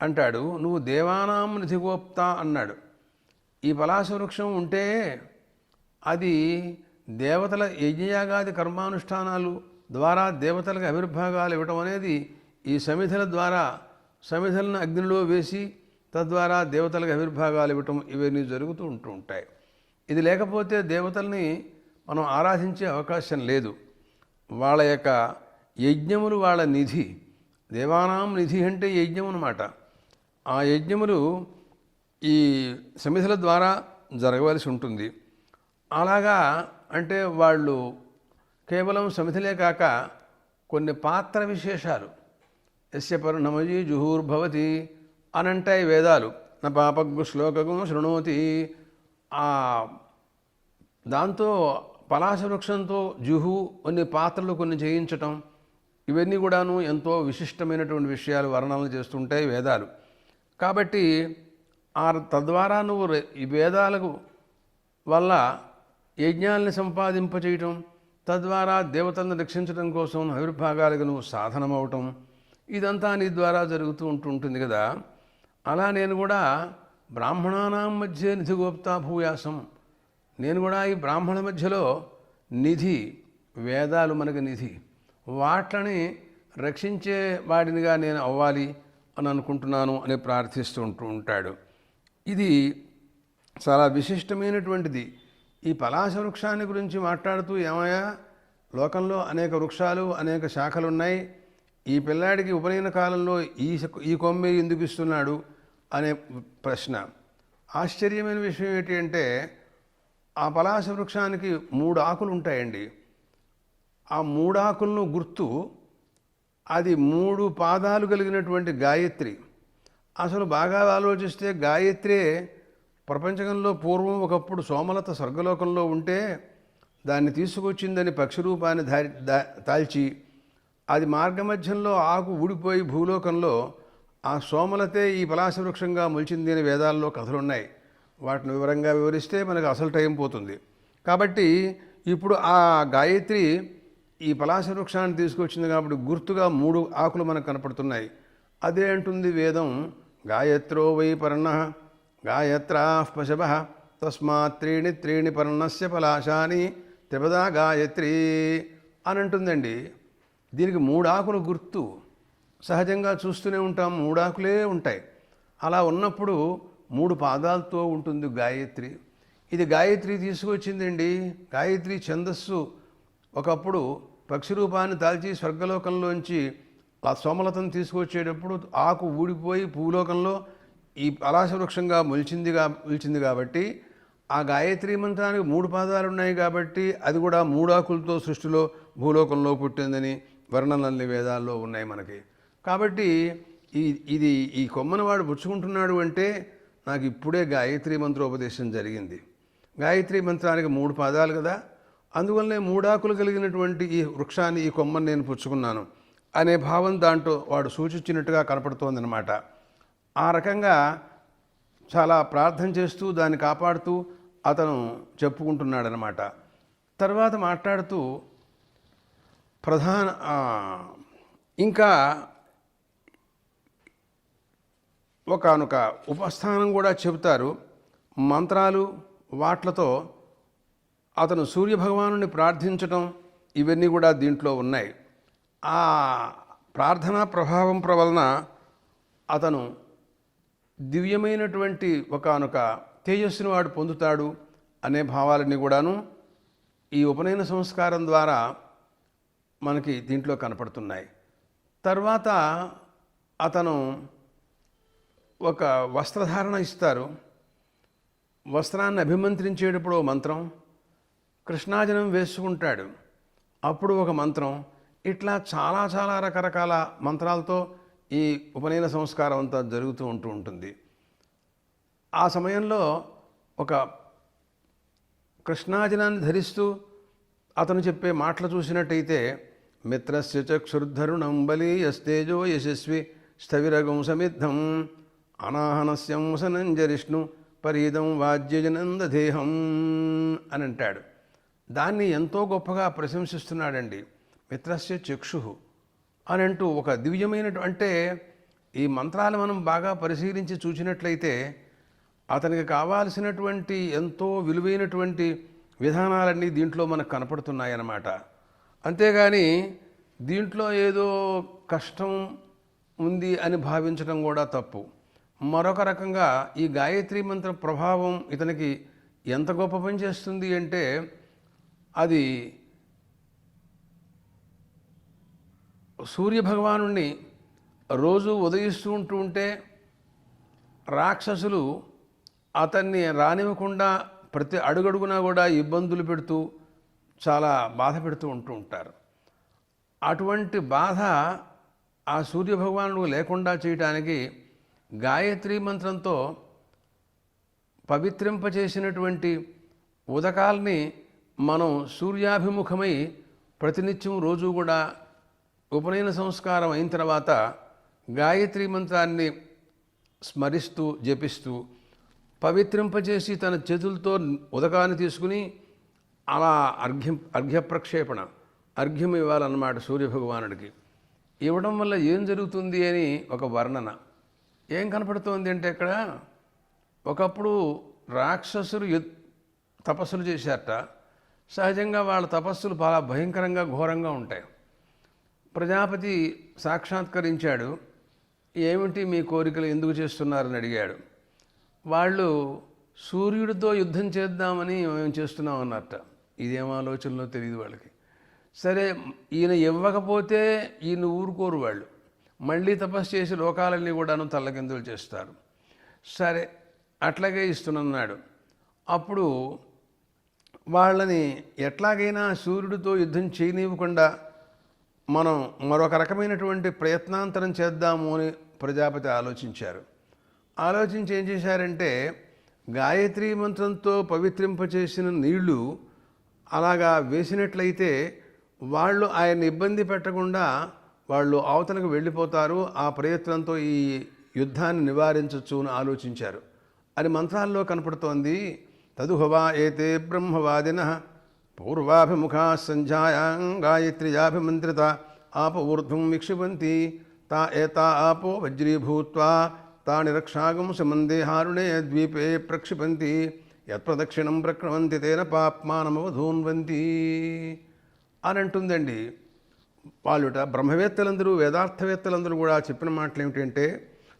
S1: అంటాడు, నువ్వు దేవానాం నిధిగోప్త అన్నాడు. ఈ పలాశ వృక్షం ఉంటే అది దేవతల యజ్ఞయాగాది కర్మానుష్ఠానాలు ద్వారా దేవతలకు ఆవిర్భాగాలు ఇవ్వటం అనేది, ఈ సమిధల ద్వారా సమిధలను అగ్నిలో వేసి తద్వారా దేవతలకు ఆవిర్భాగాలు ఇవ్వటం, ఇవన్నీ జరుగుతూ ఉంటూ ఉంటాయి. ఇది లేకపోతే దేవతల్ని మనం ఆరాధించే అవకాశం లేదు. వాళ్ళ యొక్క యజ్ఞములు వాళ్ళ నిధి. దేవానాం నిధి అంటే యజ్ఞం అన్నమాట. ఆ యజ్ఞములు ఈ సమిధుల ద్వారా జరగవలసి ఉంటుంది. అలాగా అంటే వాళ్ళు కేవలం సమిధులే కాక కొన్ని పాత్ర విశేషాలు, యస్య పర్ణమయీ జుహూర్భవతి అనంటాయి వేదాలు. నా పాపగ్గు శ్లోకము శృణోతి. దాంతో పలాశ వృక్షంతో జుహు కొన్ని పాత్రలు కొన్ని చేయించటం, ఇవన్నీ కూడాను ఎంతో విశిష్టమైనటువంటి విషయాలు వర్ణనలు చేస్తుంటాయి వేదాలు. కాబట్టి తద్వారా నువ్వు ఈ వేదాలకు వల్ల యజ్ఞాలని సంపాదింపచేయటం, తద్వారా దేవతలను రక్షించడం కోసం ఆవిర్భాగాలకు నువ్వు సాధనమవటం, ఇదంతా నీ ద్వారా జరుగుతూ ఉంటుంది కదా. అలా నేను కూడా బ్రాహ్మణానాం మధ్య నిధిగోప్తా భూయాసం, నేను కూడా ఈ బ్రాహ్మణ మధ్యలో నిధి, వేదాలు మనకు నిధి, వాట్లని రక్షించే వాడినిగా నేను అవ్వాలి అని అనుకుంటున్నాను అని ప్రార్థిస్తూ ఉంటాడు. ఇది చాలా విశిష్టమైనటువంటిది. ఈ పలాశ వృక్షాన్ని గురించి మాట్లాడుతూ, ఏమయ్యా లోకంలో అనేక వృక్షాలు అనేక శాఖలు ఉన్నాయి, ఈ పిల్లాడికి ఉపనయన కాలంలో ఈ కొమ్మే ఎందుకు ఇస్తున్నాడు అనే ప్రశ్న. ఆశ్చర్యమైన విషయం ఏంటి అంటే, ఆ పలాశ వృక్షానికి 3 ఆకులు ఉంటాయండి. ఆ 3 ఆకులను గుర్తు అది 3 పాదాలు కలిగినటువంటి గాయత్రి. అసలు బాగా ఆలోచిస్తే గాయత్రే ప్రపంచంలో పూర్వం ఒకప్పుడు సోమలత స్వర్గలోకంలో ఉంటే దాన్ని తీసుకొచ్చిందని పక్షి రూపాన్ని దాల్చి, అది మార్గమధ్యంలో ఆకు ఊడిపోయి భూలోకంలో ఆ సోమలతే ఈ పలాశ వృక్షంగా మొలిచింది అని వేదాల్లో కథలున్నాయి. వాటిని వివరంగా వివరిస్తే మనకు అసలు టైం పోతుంది. కాబట్టి ఇప్పుడు ఆ గాయత్రి ఈ పలాశ వృక్షాన్ని తీసుకొచ్చింది కాబట్టి గుర్తుగా 3 ఆకులు మనకు కనపడుతున్నాయి. అదే అంటుంది వేదం, గాయత్రో వై పర్ణ గాయత్రా పశవ తస్మాత్ త్రీణి పర్ణస్య పలాశాని త్రిపదా గాయత్రి అని అంటుందండి. దీనికి 3 ఆకులు గుర్తు. సహజంగా చూస్తూనే ఉంటాం, 3 ఆకులే ఉంటాయి. అలా ఉన్నప్పుడు 3 పాదాలతో ఉంటుంది గాయత్రి. ఇది గాయత్రి తీసుకొచ్చిందండి. గాయత్రి ఛందస్సు ఒకప్పుడు పక్షి రూపాన్ని దాల్చి స్వర్గలోకంలోంచి ఆ సోమలతను తీసుకొచ్చేటప్పుడు ఆకు ఊడిపోయి భూలోకంలో ఈ పలాశ వృక్షంగా మొలిచింది కాబట్టి ఆ గాయత్రి మంత్రానికి 3 పాదాలు ఉన్నాయి కాబట్టి అది కూడా 3 ఆకులతో సృష్టిలో భూలోకంలో పుట్టిందని వర్ణనల్ని వేదాల్లో ఉన్నాయి మనకి. కాబట్టి ఈ కొమ్మను వాడు పుచ్చుకుంటున్నాడు అంటే నాకు ఇప్పుడే గాయత్రి మంత్రోపదేశం జరిగింది. గాయత్రి మంత్రానికి 3 పాదాలు కదా, అందువల్లనే 3 ఆకులు కలిగినటువంటి ఈ వృక్షాన్ని, ఈ కొమ్మను నేను పుచ్చుకున్నాను అనే భావం దాంట్లో వాడు సూచించినట్టుగా కనపడుతోందనమాట. ఆ రకంగా చాలా ప్రార్థన చేస్తూ దాన్ని కాపాడుతూ అతను చెప్పుకుంటున్నాడనమాట. తర్వాత మాట్లాడుతూ ఇంకా ఒకానొక ఉపస్థానం కూడా చెబుతారు. మంత్రాలు వాట్లతో అతను సూర్యభగవానుని ప్రార్థించటం ఇవన్నీ కూడా దీంట్లో ఉన్నాయి. ఆ ప్రార్థనా ప్రభావం వలన అతను దివ్యమైనటువంటి ఒకానొక తేజస్సును వాడు పొందుతాడు అనే భావాలన్నీ కూడాను ఈ ఉపనయన సంస్కారం ద్వారా మనకి దీంట్లో కనపడుతున్నాయి. తర్వాత అతను ఒక వస్త్రధారణ ఇస్తారు. వస్త్రాన్ని అభిమంత్రించేటప్పుడు మంత్రం, కృష్ణాజనం వేసుకుంటాడు అప్పుడు ఒక మంత్రం, ఇట్లా చాలా చాలా రకరకాల మంత్రాలతో ఈ ఉపనయన సంస్కారం అంతా జరుగుతూ ఉంటుంది. ఆ సమయంలో ఒక కృష్ణాజనాన్ని ధరిస్తూ అతను చెప్పే మాటలు చూసినట్టయితే మిత్రస్య చక్షుర్ధరుణం బలీయస్తేజో యశస్వి స్థవిరగం సమిద్ధం అనాహనస్యం వసనంజరిష్ణు పరీదం వాద్యజనందదేహం అని అంటాడు. దాన్ని ఎంతో గొప్పగా ప్రశంసిస్తున్నాడండి. మిత్రస్య చక్షు అని అంటూ ఒక దివ్యమైనటువంటి, ఈ మంత్రాలు మనం బాగా పరిశీలించి చూసినట్లయితే అతనికి కావాల్సినటువంటి ఎంతో విలువైనటువంటి విధానాలన్నీ దీంట్లో మనకు కనపడుతున్నాయి అన్నమాట. అంతేగాని దీంట్లో ఏదో కష్టం ఉంది అని భావించడం కూడా తప్పు. మరొక రకంగా ఈ గాయత్రి మంత్ర ప్రభావం ఇతనికి ఎంత గొప్ప పని చేస్తుంది అంటే, అది సూర్యభగవాను రోజు ఉదయిస్తూ ఉంటే రాక్షసులు అతన్ని రానివ్వకుండా ప్రతి అడుగడుగునా కూడా ఇబ్బందులు పెడుతూ చాలా బాధ పెడుతూ ఉంటారు. అటువంటి బాధ ఆ సూర్యభగవానుడు లేకుండా చేయటానికి గాయత్రి మంత్రంతో పవిత్రింపచేసినటువంటి ఉదకాల్ని మనం సూర్యాభిముఖమై ప్రతినిత్యం రోజు కూడా ఉపనయన సంస్కారం అయిన తర్వాత గాయత్రి మంత్రాన్ని స్మరిస్తూ జపిస్తూ పవిత్రింపచేసి తన చేతులతో ఉదకాన్ని తీసుకుని అలా అర్ఘ్యప్రక్షేపణ అర్ఘ్యం ఇవ్వాలన్నమాట సూర్యభగవానుడికి. ఇవ్వడం వల్ల ఏం జరుగుతుంది అని ఒక వర్ణన. ఏం కనపడుతోంది అంటే, ఇక్కడ ఒకప్పుడు రాక్షసులు తపస్సులు చేశారట. సహజంగా వాళ్ళ తపస్సులు చాలా భయంకరంగా ఘోరంగా ఉంటాయి. ప్రజాపతి సాక్షాత్కరించాడు. ఏమిటి మీ కోరికలు ఎందుకు చేస్తున్నారని అడిగాడు. వాళ్ళు సూర్యుడితో యుద్ధం చేద్దామని మేము చేస్తున్నాం అన్నట్ట. ఇదేం ఆలోచనలో తెలియదు వాళ్ళకి. సరే, ఈయన ఇవ్వకపోతే ఈయన ఊరుకోరు వాళ్ళు. మళ్ళీ తపస్సు చేసి లోకాలన్నీ కూడాను తల్లకిందులు చేస్తారు. సరే, అట్లాగే ఇస్తున్నాడు. అప్పుడు వాళ్ళని ఎట్లాగైనా సూర్యుడితో యుద్ధం చేయనివ్వకుండా మనం మరొక రకమైనటువంటి ప్రయత్నాంతరం చేద్దాము అని ప్రజాపతి ఆలోచించారు. ఆలోచించి ఏం చేశారంటే, గాయత్రి మంత్రంతో పవిత్రింపచేసిన నీళ్లు అలాగా వేసినట్లయితే వాళ్ళు ఆయన ఇబ్బంది పెట్టకుండా వాళ్ళు అవతలకు వెళ్ళిపోతారు. ఆ ప్రయత్నంతో ఈ యుద్ధాన్ని నివారించవచ్చు అని ఆలోచించారు. అది మంత్రాల్లో కనపడుతోంది. తదుహవా ఏతే బ్రహ్మవాదినః పూర్వాభిముఖా సంధ్యాయాం గాయత్ర్యాభిమంత్రిత ఆప ఊర్ధ్వం విక్షిపంతి తా ఏతా ఆపో వజ్రీభూత్వా తాని రక్షాగం సమందేహారుణే ద్వీపే ప్రక్షిపంతి యత్ప్రదక్షిణం ప్రక్రమంతి తేన పాప్మానమవధూన్వంతి అని అంటుందండి. వాళ్ళుట బ్రహ్మవేత్తలందరూ వేదార్థవేత్తలందరూ కూడా చెప్పిన మాటలు ఏమిటంటే,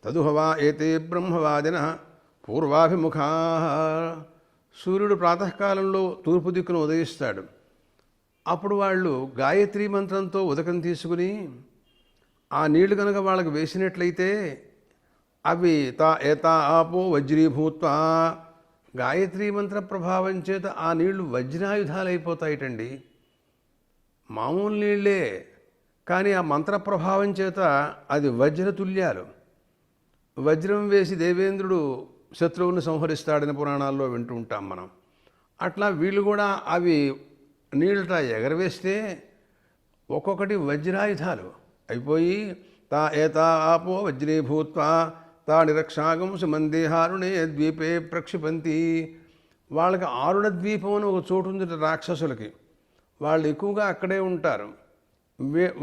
S1: తదుహవా ఏతే బ్రహ్మవాదినః పూర్వాభిముఖా. సూర్యుడు ప్రాతకాలంలో తూర్పు దిక్కును ఉదయిస్తాడు. అప్పుడు వాళ్ళు గాయత్రీ మంత్రంతో ఉదకం తీసుకుని ఆ నీళ్లు కనుక వాళ్ళకి వేసినట్లయితే అవి ఏతా ఆపో వజ్రీభూత్వా, గాయత్రీ మంత్ర ప్రభావం చేత ఆ నీళ్లు వజ్రాయుధాలైపోతాయిటండి. మామూలు నీళ్ళే, కానీ ఆ మంత్ర ప్రభావం చేత అది వజ్రతుల్యాలు. వజ్రం వేసి దేవేంద్రుడు శత్రువుని సంహరిస్తాడని పురాణాల్లో వింటూ ఉంటాం మనం. అట్లా వీళ్ళు కూడా అవి నీళ్ళట ఎగరవేస్తే ఒక్కొక్కటి వజ్రాయుధాలు అయిపోయి ఏతా ఆపో వజ్రీభూత్వా నిరక్షాగం సుమందేహారుణే ద్వీపే ప్రక్షిపంతి. వాళ్ళకి ఆరుణ ద్వీపం అని ఒక చోటు ఉంది రాక్షసులకి. వాళ్ళు ఎక్కువగా అక్కడే ఉంటారు.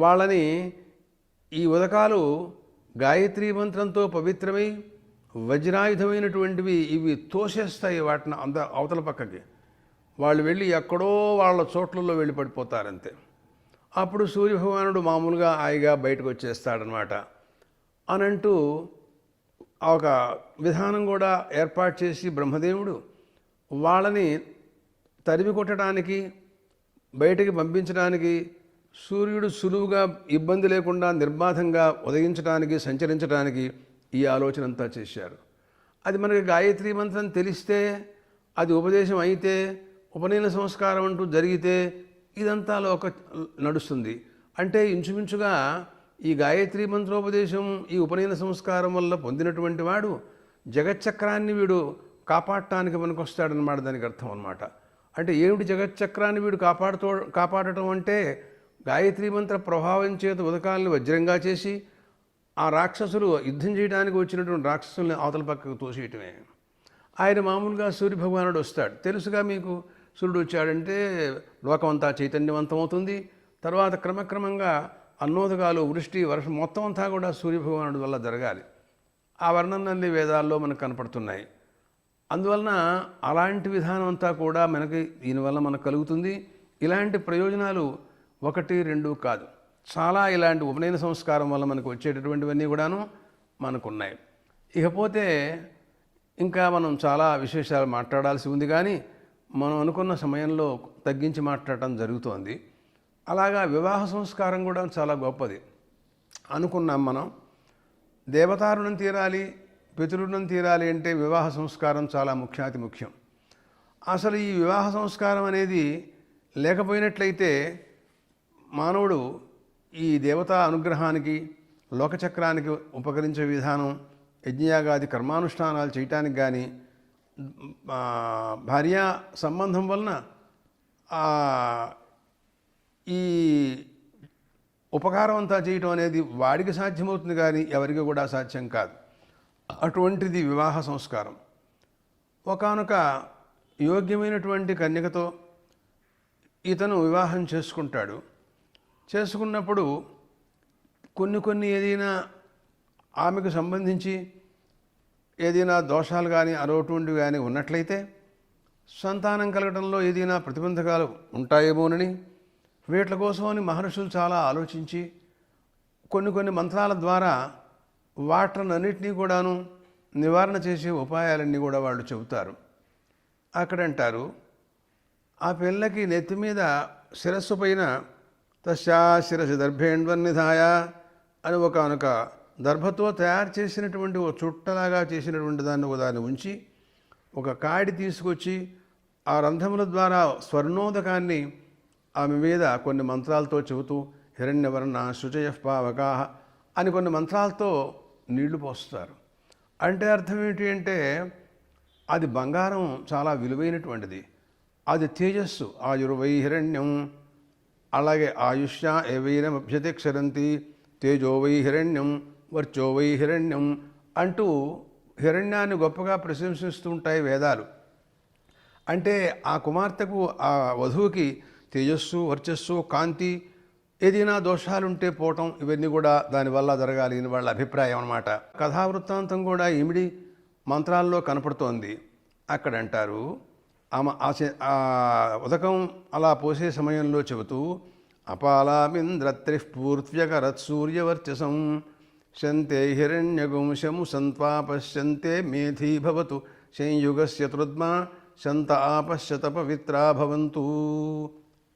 S1: వాళ్ళని ఈ ఉదకాలు గాయత్రీ మంత్రంతో పవిత్రమై వజ్రాయుధమైనటువంటివి ఇవి తోసేస్తాయి వాటిని అవతల పక్కకి. వాళ్ళు వెళ్ళి ఎక్కడో వాళ్ళ చోట్లలో వెళ్ళి పడిపోతారంతే. అప్పుడు సూర్యభగవానుడు మామూలుగా హాయిగా బయటకు వచ్చేస్తాడనమాట అనంటూ ఒక విధానం కూడా ఏర్పాటు చేసి బ్రహ్మదేవుడు వాళ్ళని తరిమి కొట్టడానికి బయటికి పంపించడానికి సూర్యుడు సులువుగా ఇబ్బంది లేకుండా నిర్బాధంగా ఉదయించడానికి సంచరించడానికి ఈ ఆలోచన అంతా చేశారు. అది మనకి గాయత్రీ మంత్రం తెలిస్తే, అది ఉపదేశం అయితే, ఉపనయన సంస్కారం అంటూ జరిగితే ఇదంతా నడుస్తుంది. అంటే ఇంచుమించుగా ఈ గాయత్రీ మంత్రోపదేశం, ఈ ఉపనయన సంస్కారం వల్ల పొందినటువంటి వాడు జగచ్చక్రాన్ని వీడు కాపాడటానికి మనకొస్తాడనమాట. దానికి అర్థం అనమాట. అంటే ఏమిటి జగచ్చక్రాన్ని వీడు కాపాడటం అంటే గాయత్రీ మంత్ర ప్రభావం చేత ఉదకాలను వజ్రంగా చేసి ఆ రాక్షసులు యుద్ధం చేయడానికి వచ్చినటువంటి రాక్షసుల్ని అవతల పక్కకు తోసేయటమే. ఆయన మామూలుగా సూర్యభగవానుడు వస్తాడు. తెలుసుగా మీకు, సూర్యుడు వచ్చాడంటే లోకమంతా చైతన్యవంతమవుతుంది. తర్వాత క్రమక్రమంగా అన్నోదకాలు, వృష్టి, వర్షం మొత్తం అంతా కూడా సూర్యభగవానుడి వల్ల జరగాలి. ఆ వర్ణనలన్నీ వేదాల్లో మనకు కనపడుతున్నాయి. అందువలన అలాంటి విధానం అంతా కూడా మనకి దీనివల్ల మనకు కలుగుతుంది. ఇలాంటి ప్రయోజనాలు 1, 2 కాదు, చాలా ఇలాంటి ఉపనయన సంస్కారం వల్ల మనకు వచ్చేటటువంటివన్నీ కూడాను మనకున్నాయి. ఇకపోతే ఇంకా మనం చాలా విశేషాలు మాట్లాడాల్సి ఉంది, కానీ మనం అనుకున్న సమయంలో తగ్గించి మాట్లాడటం జరుగుతోంది. అలాగా వివాహ సంస్కారం కూడా చాలా గొప్పది అనుకున్నాం మనం. దేవతారుణం తీరాలి, పితృరుణం తీరాలి అంటే వివాహ సంస్కారం చాలా ముఖ్యాతి ముఖ్యం. అసలు ఈ వివాహ సంస్కారం అనేది లేకపోయినట్లయితే మానవుడు ఈ దేవతా అనుగ్రహానికి, లోకచక్రానికి ఉపకరించే విధానం, యజ్ఞయాగాది కర్మానుష్ఠానాలు చేయటానికి కానీ, భార్యా సంబంధం వలన ఈ ఉపకారం అంతా చేయటం అనేది వాడికి సాధ్యమవుతుంది, కానీ ఎవరికి కూడా సాధ్యం కాదు. అటువంటిది వివాహ సంస్కారం. ఒకానొక యోగ్యమైనటువంటి కన్యకతో ఇతను వివాహం చేసుకుంటాడు. చేసుకున్నప్పుడు కొన్ని ఏదైనా ఆమెకు సంబంధించి ఏదైనా దోషాలు కానీ అటువంటివి కానీ ఉన్నట్లయితే సంతానం కలగడంలో ఏదైనా ప్రతిబంధకాలు ఉంటాయేమోనని వీటి కోసమని మహర్షులు చాలా ఆలోచించి కొన్ని మంత్రాల ద్వారా వాటినన్నిటినీ కూడాను నివారణ చేసే ఉపాయాలన్నీ కూడా వాళ్ళు చెబుతారు. అక్కడంటారు, ఆ పిల్లకి నెత్తి మీద శిరస్సు పైన తస్యా శిరసి దర్భేణ్వన్నిధాయ అని ఒకనొక దర్భతో తయారు చేసినటువంటి ఒక చుట్టలాగా చేసినటువంటి దాన్ని ఉంచి ఒక కాడి తీసుకొచ్చి ఆ రంధ్రముల ద్వారా స్వర్ణోదకాన్ని ఆమె మీద కొన్ని మంత్రాలతో చెబుతూ హిరణ్యవర్ణ శుచయ పావకాహ అని కొన్ని మంత్రాలతో నీళ్లు పోస్తారు. అంటే అర్థం ఏంటి అంటే అది బంగారం చాలా విలువైనటువంటిది, అది తేజస్సు. ఆయుర్వై హిరణ్యం, అలాగే ఆయుష్య ఏవైనమభ్యతిక్షరంతి తేజో వై హిరణ్యం వర్చో వై హిరణ్యం అంటూ హిరణ్యాన్ని గొప్పగా ప్రశంసిస్తూ ఉంటాయి వేదాలు. అంటే ఆ కుమార్తెకు, ఆ వధువుకి తేజస్సు, వర్చస్సు, కాంతి, ఏదైనా దోషాలుంటే పోవటం, ఇవన్నీ కూడా దానివల్ల జరగాలి అని వాళ్ళ అభిప్రాయం అన్నమాట. కథావృత్తాంతం కూడా ఇమిడి మంత్రాల్లో కనపడుతోంది. అక్కడంటారు, ఆమె ఆ ఉదకం అలా పోసే సమయంలో చెబుతూ అపాలామింద్రత్రిః పూర్త్వ్యకరత్ సూర్యవర్చసం శంతే హిరణ్యగుంశము సంత్వా పశ్యంతే మేధీ భవతు సంయుగస్య తృద్మా శంత ఆపశ్యత పవిత్రా భవంతు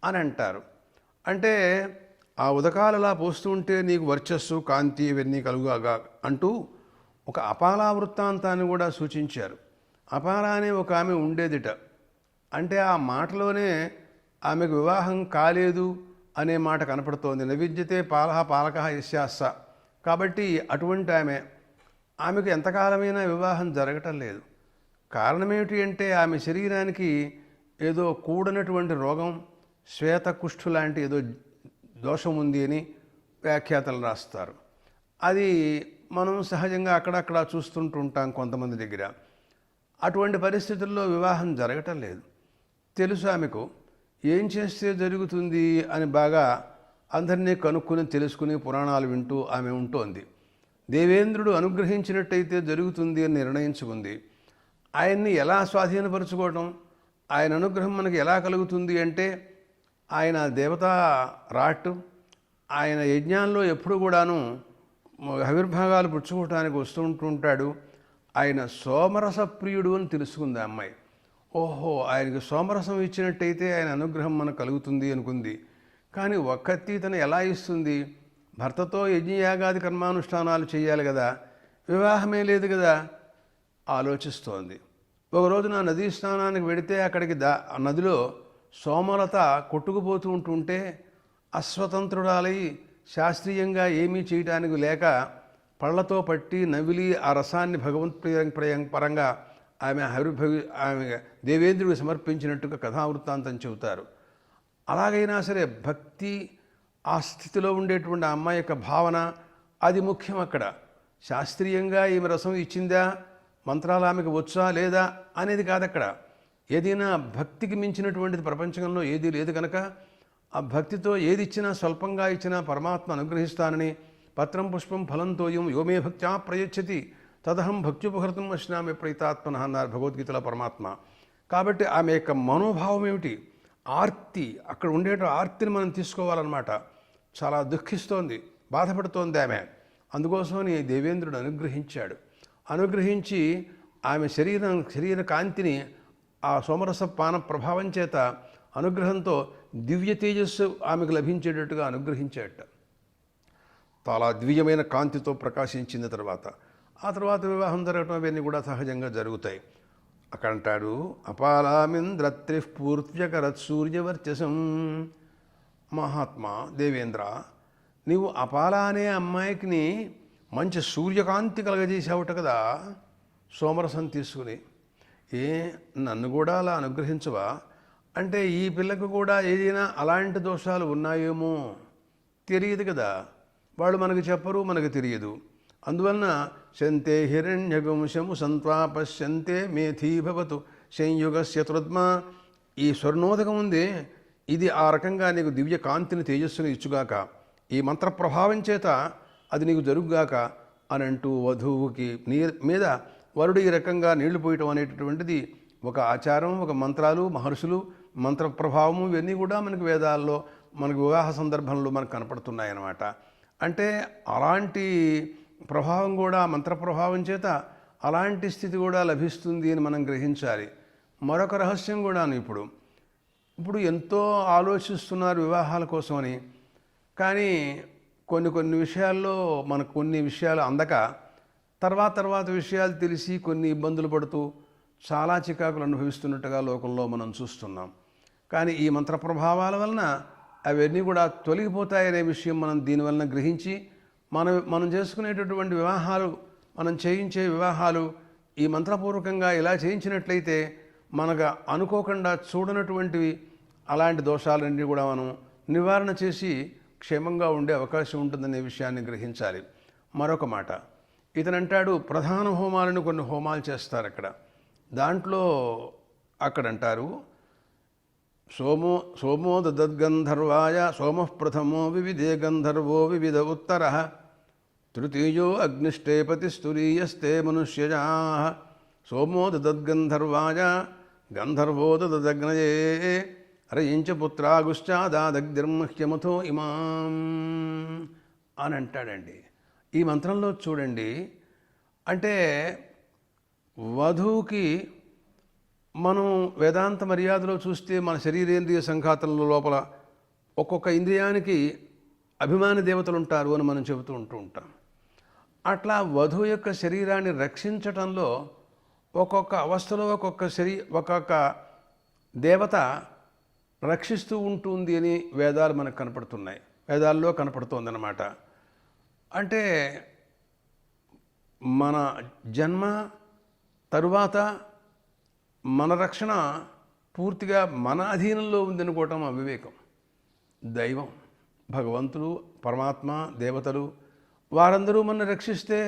S1: అని అంటారు. అంటే ఆ ఉదకాలలా పోస్తూ ఉంటే నీకు వర్చస్సు, కాంతి ఇవన్నీ కలుగాగా అంటూ ఒక అపాలా వృత్తాంతాన్ని కూడా సూచించారు. అపాల అనే ఒక ఆమె ఉండేదిట. అంటే ఆ మాటలోనే ఆమెకు వివాహం కాలేదు అనే మాట కనపడుతోంది. నవిద్యతే పాలహ పాలకః యస్యాస్స. కాబట్టి అటువంటి ఆమెకు ఎంతకాలమైనా వివాహం జరగటం లేదు. కారణమేమిటి అంటే ఆమె శరీరానికి ఏదో కూడనటువంటి రోగం, శ్వేత కుష్ఠు లాంటి ఏదో దోషం ఉంది అని వ్యాఖ్యాతలు రాస్తారు. అది మనం సహజంగా అక్కడక్కడ చూస్తుంటుంటాం కొంతమంది దగ్గర. అటువంటి పరిస్థితుల్లో వివాహం జరగటం లేదు. తెలుసు ఆమెకు ఏం చేస్తే జరుగుతుంది అని బాగా అందరినీ కనుక్కొని తెలుసుకుని పురాణాలు వింటూ ఆమె ఉంటోంది. దేవేంద్రుడు అనుగ్రహించినట్టయితే జరుగుతుంది అని నిర్ణయించుకుంది. ఆయన్ని ఎలా స్వాధీనపరచుకోవటం, ఆయన అనుగ్రహం మనకి ఎలా కలుగుతుంది అంటే ఆయన దేవతా రాట్, ఆయన యజ్ఞాల్లో ఎప్పుడు కూడాను ఆవిర్భాగాలు పుచ్చుకోవటానికి వస్తూ ఉంటుంటాడు. ఆయన సోమరస ప్రియుడు అని తెలుసుకుంది ఆ అమ్మాయి. ఓహో, ఆయనకి సోమరసం ఇచ్చినట్టయితే ఆయన అనుగ్రహం మనకు కలుగుతుంది అనుకుంది. కానీ ఒక్కతి తను ఎలా ఇస్తుంది? భర్తతో యజ్ఞయాగాది కర్మానుష్ఠానాలు చేయాలి కదా, వివాహమే లేదు కదా, ఆలోచిస్తోంది. ఒక రోజున నదీ స్నానానికి వెడితే అక్కడికి నదిలో సోమలత కొట్టుకుపోతూ ఉంటుంటే అస్వతంత్రురాలై శాస్త్రీయంగా ఏమీ చేయటానికి లేక పళ్లతో పట్టి నవిలి ఆ రసాన్ని పరంగా ఆమె దేవేంద్రుడికి సమర్పించినట్టుగా కథావృత్తాంతం చెబుతారు. అలాగైనా సరే భక్తి, ఆ స్థితిలో ఉండేటువంటి ఆ అమ్మాయి యొక్క భావన అది ముఖ్యం. అక్కడ శాస్త్రీయంగా ఈమె రసం ఇచ్చిందా, మంత్రాలు ఆమెకు వచ్చా లేదా అనేది కాదు. అక్కడ ఏదైనా భక్తికి మించినటువంటిది ప్రపంచంలో ఏదీ లేదు కనుక ఆ భక్తితో ఏది ఇచ్చినా, స్వల్పంగా ఇచ్చినా పరమాత్మ అనుగ్రహిస్తానని పత్రం పుష్పం ఫలంతోయం యోమే భక్త్యా ప్రయచ్చతి తదహం భక్త్యుపహృతం అశ్నామి ప్రైతాత్మన అన్నారు భగవద్గీతలో పరమాత్మ. కాబట్టి ఆమె యొక్క మనోభావం ఏమిటి? ఆర్తి. అక్కడ ఉండే ఆర్తిని మనం తీసుకోవాలన్నమాట. చాలా దుఃఖిస్తోంది, బాధపడుతోంది ఆమె. అందుకోసమని దేవేంద్రుడు అనుగ్రహించాడు. అనుగ్రహించి ఆమె శరీర కాంతిని ఆ సోమరస పాన ప్రభావం చేత అనుగ్రహంతో దివ్య తేజస్సు ఆమెకు లభించేటట్టుగా అనుగ్రహించేట. చాలా దివ్యమైన కాంతితో ప్రకాశించిన ఆ తర్వాత వివాహం జరగటం అవన్నీ కూడా సహజంగా జరుగుతాయి. అక్కడ అంటాడు, అపాలామింద్రత్రి పూర్త్యకరత్ సూర్యవర్చసం. మహాత్మా దేవేంద్ర, నీవు అపాల అనే అమ్మాయికి మంచి సూర్యకాంతి కలగజేసావుట కదా సోమరసం తీసుకుని. నన్ను కూడా అలా అనుగ్రహించవా అంటే ఈ పిల్లకు కూడా ఏదైనా అలాంటి దోషాలు ఉన్నాయేమో తెలియదు కదా, వాళ్ళు మనకు చెప్పరు, మనకు తెలియదు. అందువలన శంతే హిరణ్యగుంశము సంత్వా పశ్యంతే మేధీ భవతు సంయుగస్య తృద్మా. ఈ స్వర్ణోదకం ఉంది, ఇది ఆ రకంగా నీకు దివ్య కాంతిని తేజస్సును ఇచ్చుగాక, ఈ మంత్ర ప్రభావం చేత అది నీకు జరుగుగాక అని అంటూ వధువుకి మీద వరుడు ఈ రకంగా నీళ్లు పోయటం అనేటటువంటిది ఒక ఆచారం, ఒక మంత్రాలు, మహర్షులు, మంత్ర ప్రభావము ఇవన్నీ కూడా మనకు వేదాల్లో మనకు వివాహ సందర్భంలో మనకు కనపడుతున్నాయన్నమాట. అంటే అలాంటి ప్రభావం కూడా, మంత్ర ప్రభావం చేత అలాంటి స్థితి కూడా లభిస్తుంది అని మనం గ్రహించాలి. మరొక రహస్యం కూడాను, ఇప్పుడు ఎంతో ఆలోచిస్తున్నారు వివాహాల కోసమని, కానీ కొన్ని విషయాల్లో మనకు కొన్ని విషయాలు అందక తర్వాత విషయాలు తెలిసి కొన్ని ఇబ్బందులు పడుతూ చాలా చికాకులు అనుభవిస్తున్నట్టుగా లోకంలో మనం చూస్తున్నాం. కానీ ఈ మంత్ర ప్రభావాల వలన అవన్నీ కూడా తొలగిపోతాయనే విషయం మనం దీనివలన గ్రహించి మనం చేసుకునేటటువంటి వివాహాలు, మనం చేయించే వివాహాలు ఈ మంత్రపూర్వకంగా ఇలా చేయించినట్లయితే మనకు అనుకోకుండా చూడనటువంటివి అలాంటి దోషాలన్నీ కూడా మనం నివారణ చేసి క్షేమంగా ఉండే అవకాశం ఉంటుందనే విషయాన్ని గ్రహించాలి. మరొక మాట, ఇతనంటాడు ప్రధాన హోమాలను కొన్ని హోమాలు చేస్తారు అక్కడ. దాంట్లో అక్కడంటారు, సోమో దద్గంధర్వాయ సోమః ప్రథమో వివిధే గంధర్వో వివిధ ఉత్తరః తృతీయో అగ్నిష్టే పతిస్తురీయస్తే మనుష్యజాః సోమో దద్గంధర్వాయ గంధర్వో దదగ్నయే రయించ పుత్రాగుశ్చాదాదగ్ధిర్మహ్యమథో ఇమాం అని అంటాడండి. ఈ మంత్రంలో చూడండి, అంటే వధువుకి మనం వేదాంత మర్యాదలో చూస్తే మన శరీరేంద్రియ సంఘాతంలో లోపల ఒక్కొక్క ఇంద్రియానికి అభిమాని దేవతలు ఉంటారు అని మనం చెబుతూ ఉంటాం. అట్లా వధువు యొక్క శరీరాన్ని రక్షించటంలో ఒక్కొక్క అవస్థలో ఒక్కొక్క దేవత రక్షిస్తూ ఉంటుంది అని వేదాలు మనకు కనపడుతున్నాయి, వేదాల్లో కనపడుతోందన్నమాట. అంటే మన జన్మ తరువాత మన రక్షణ పూర్తిగా మన అధీనంలో ఉందనుకోవటం అవివేకం. దైవం, భగవంతుడు, పరమాత్మ, దేవతలు వారందరూ మనల్ని రక్షిస్తే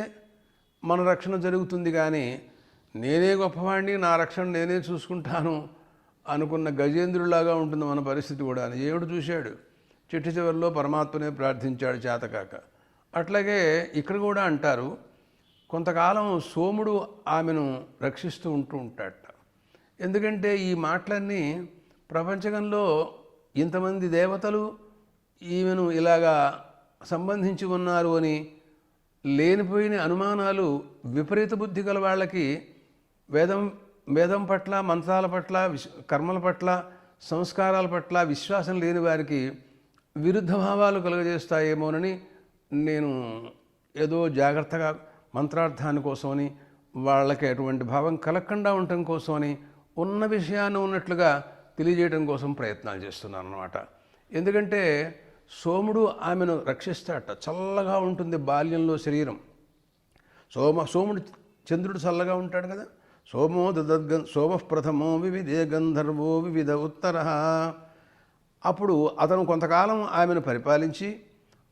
S1: మన రక్షణ జరుగుతుంది. కానీ నేనే గొప్పవాడిని, నా రక్షణ నేనే చూసుకుంటాను అనుకున్న గజేంద్రులాగా ఉంటుంది మన పరిస్థితి కూడా. దేవుడు చూశాడు, చిట్ట చివరిలో పరమాత్మనే ప్రార్థించాడు చేతకాక. అట్లాగే ఇక్కడ కూడా అంటారు, కొంతకాలం సోముడు ఆమెను రక్షిస్తూ ఉంటాడట. ఎందుకంటే ఈ మాటలన్నీ ప్రపంచకంలో ఇంతమంది దేవతలు ఈమెను ఇలాగా సంబంధించి ఉన్నారు అని లేనిపోయిన అనుమానాలు విపరీత బుద్ధి గల వాళ్ళకి వేదం పట్ల, మంత్రాల పట్ల, కర్మల పట్ల, సంస్కారాల పట్ల విశ్వాసం లేని వారికి విరుద్ధ భావాలు కలుగజేస్తాయేమోనని నేను ఏదో జాగ్రత్తగా మంత్రార్థాని కోసమని, వాళ్ళకి అటువంటి భావం కలగకుండా ఉండటం కోసమని, ఉన్న విషయాన్ని ఉన్నట్లుగా తెలియజేయడం కోసం ప్రయత్నాలు చేస్తున్నాను అన్నమాట. ఎందుకంటే సోముడు ఆమెను రక్షిస్తాడట. చల్లగా ఉంటుంది బాల్యంలో శరీరం. సోముడు చంద్రుడు చల్లగా ఉంటాడు కదా. సోమ ప్రథమో వివిధే గంధర్వో వివిధ ఉత్తర. అప్పుడు అతను కొంతకాలం ఆమెను పరిపాలించి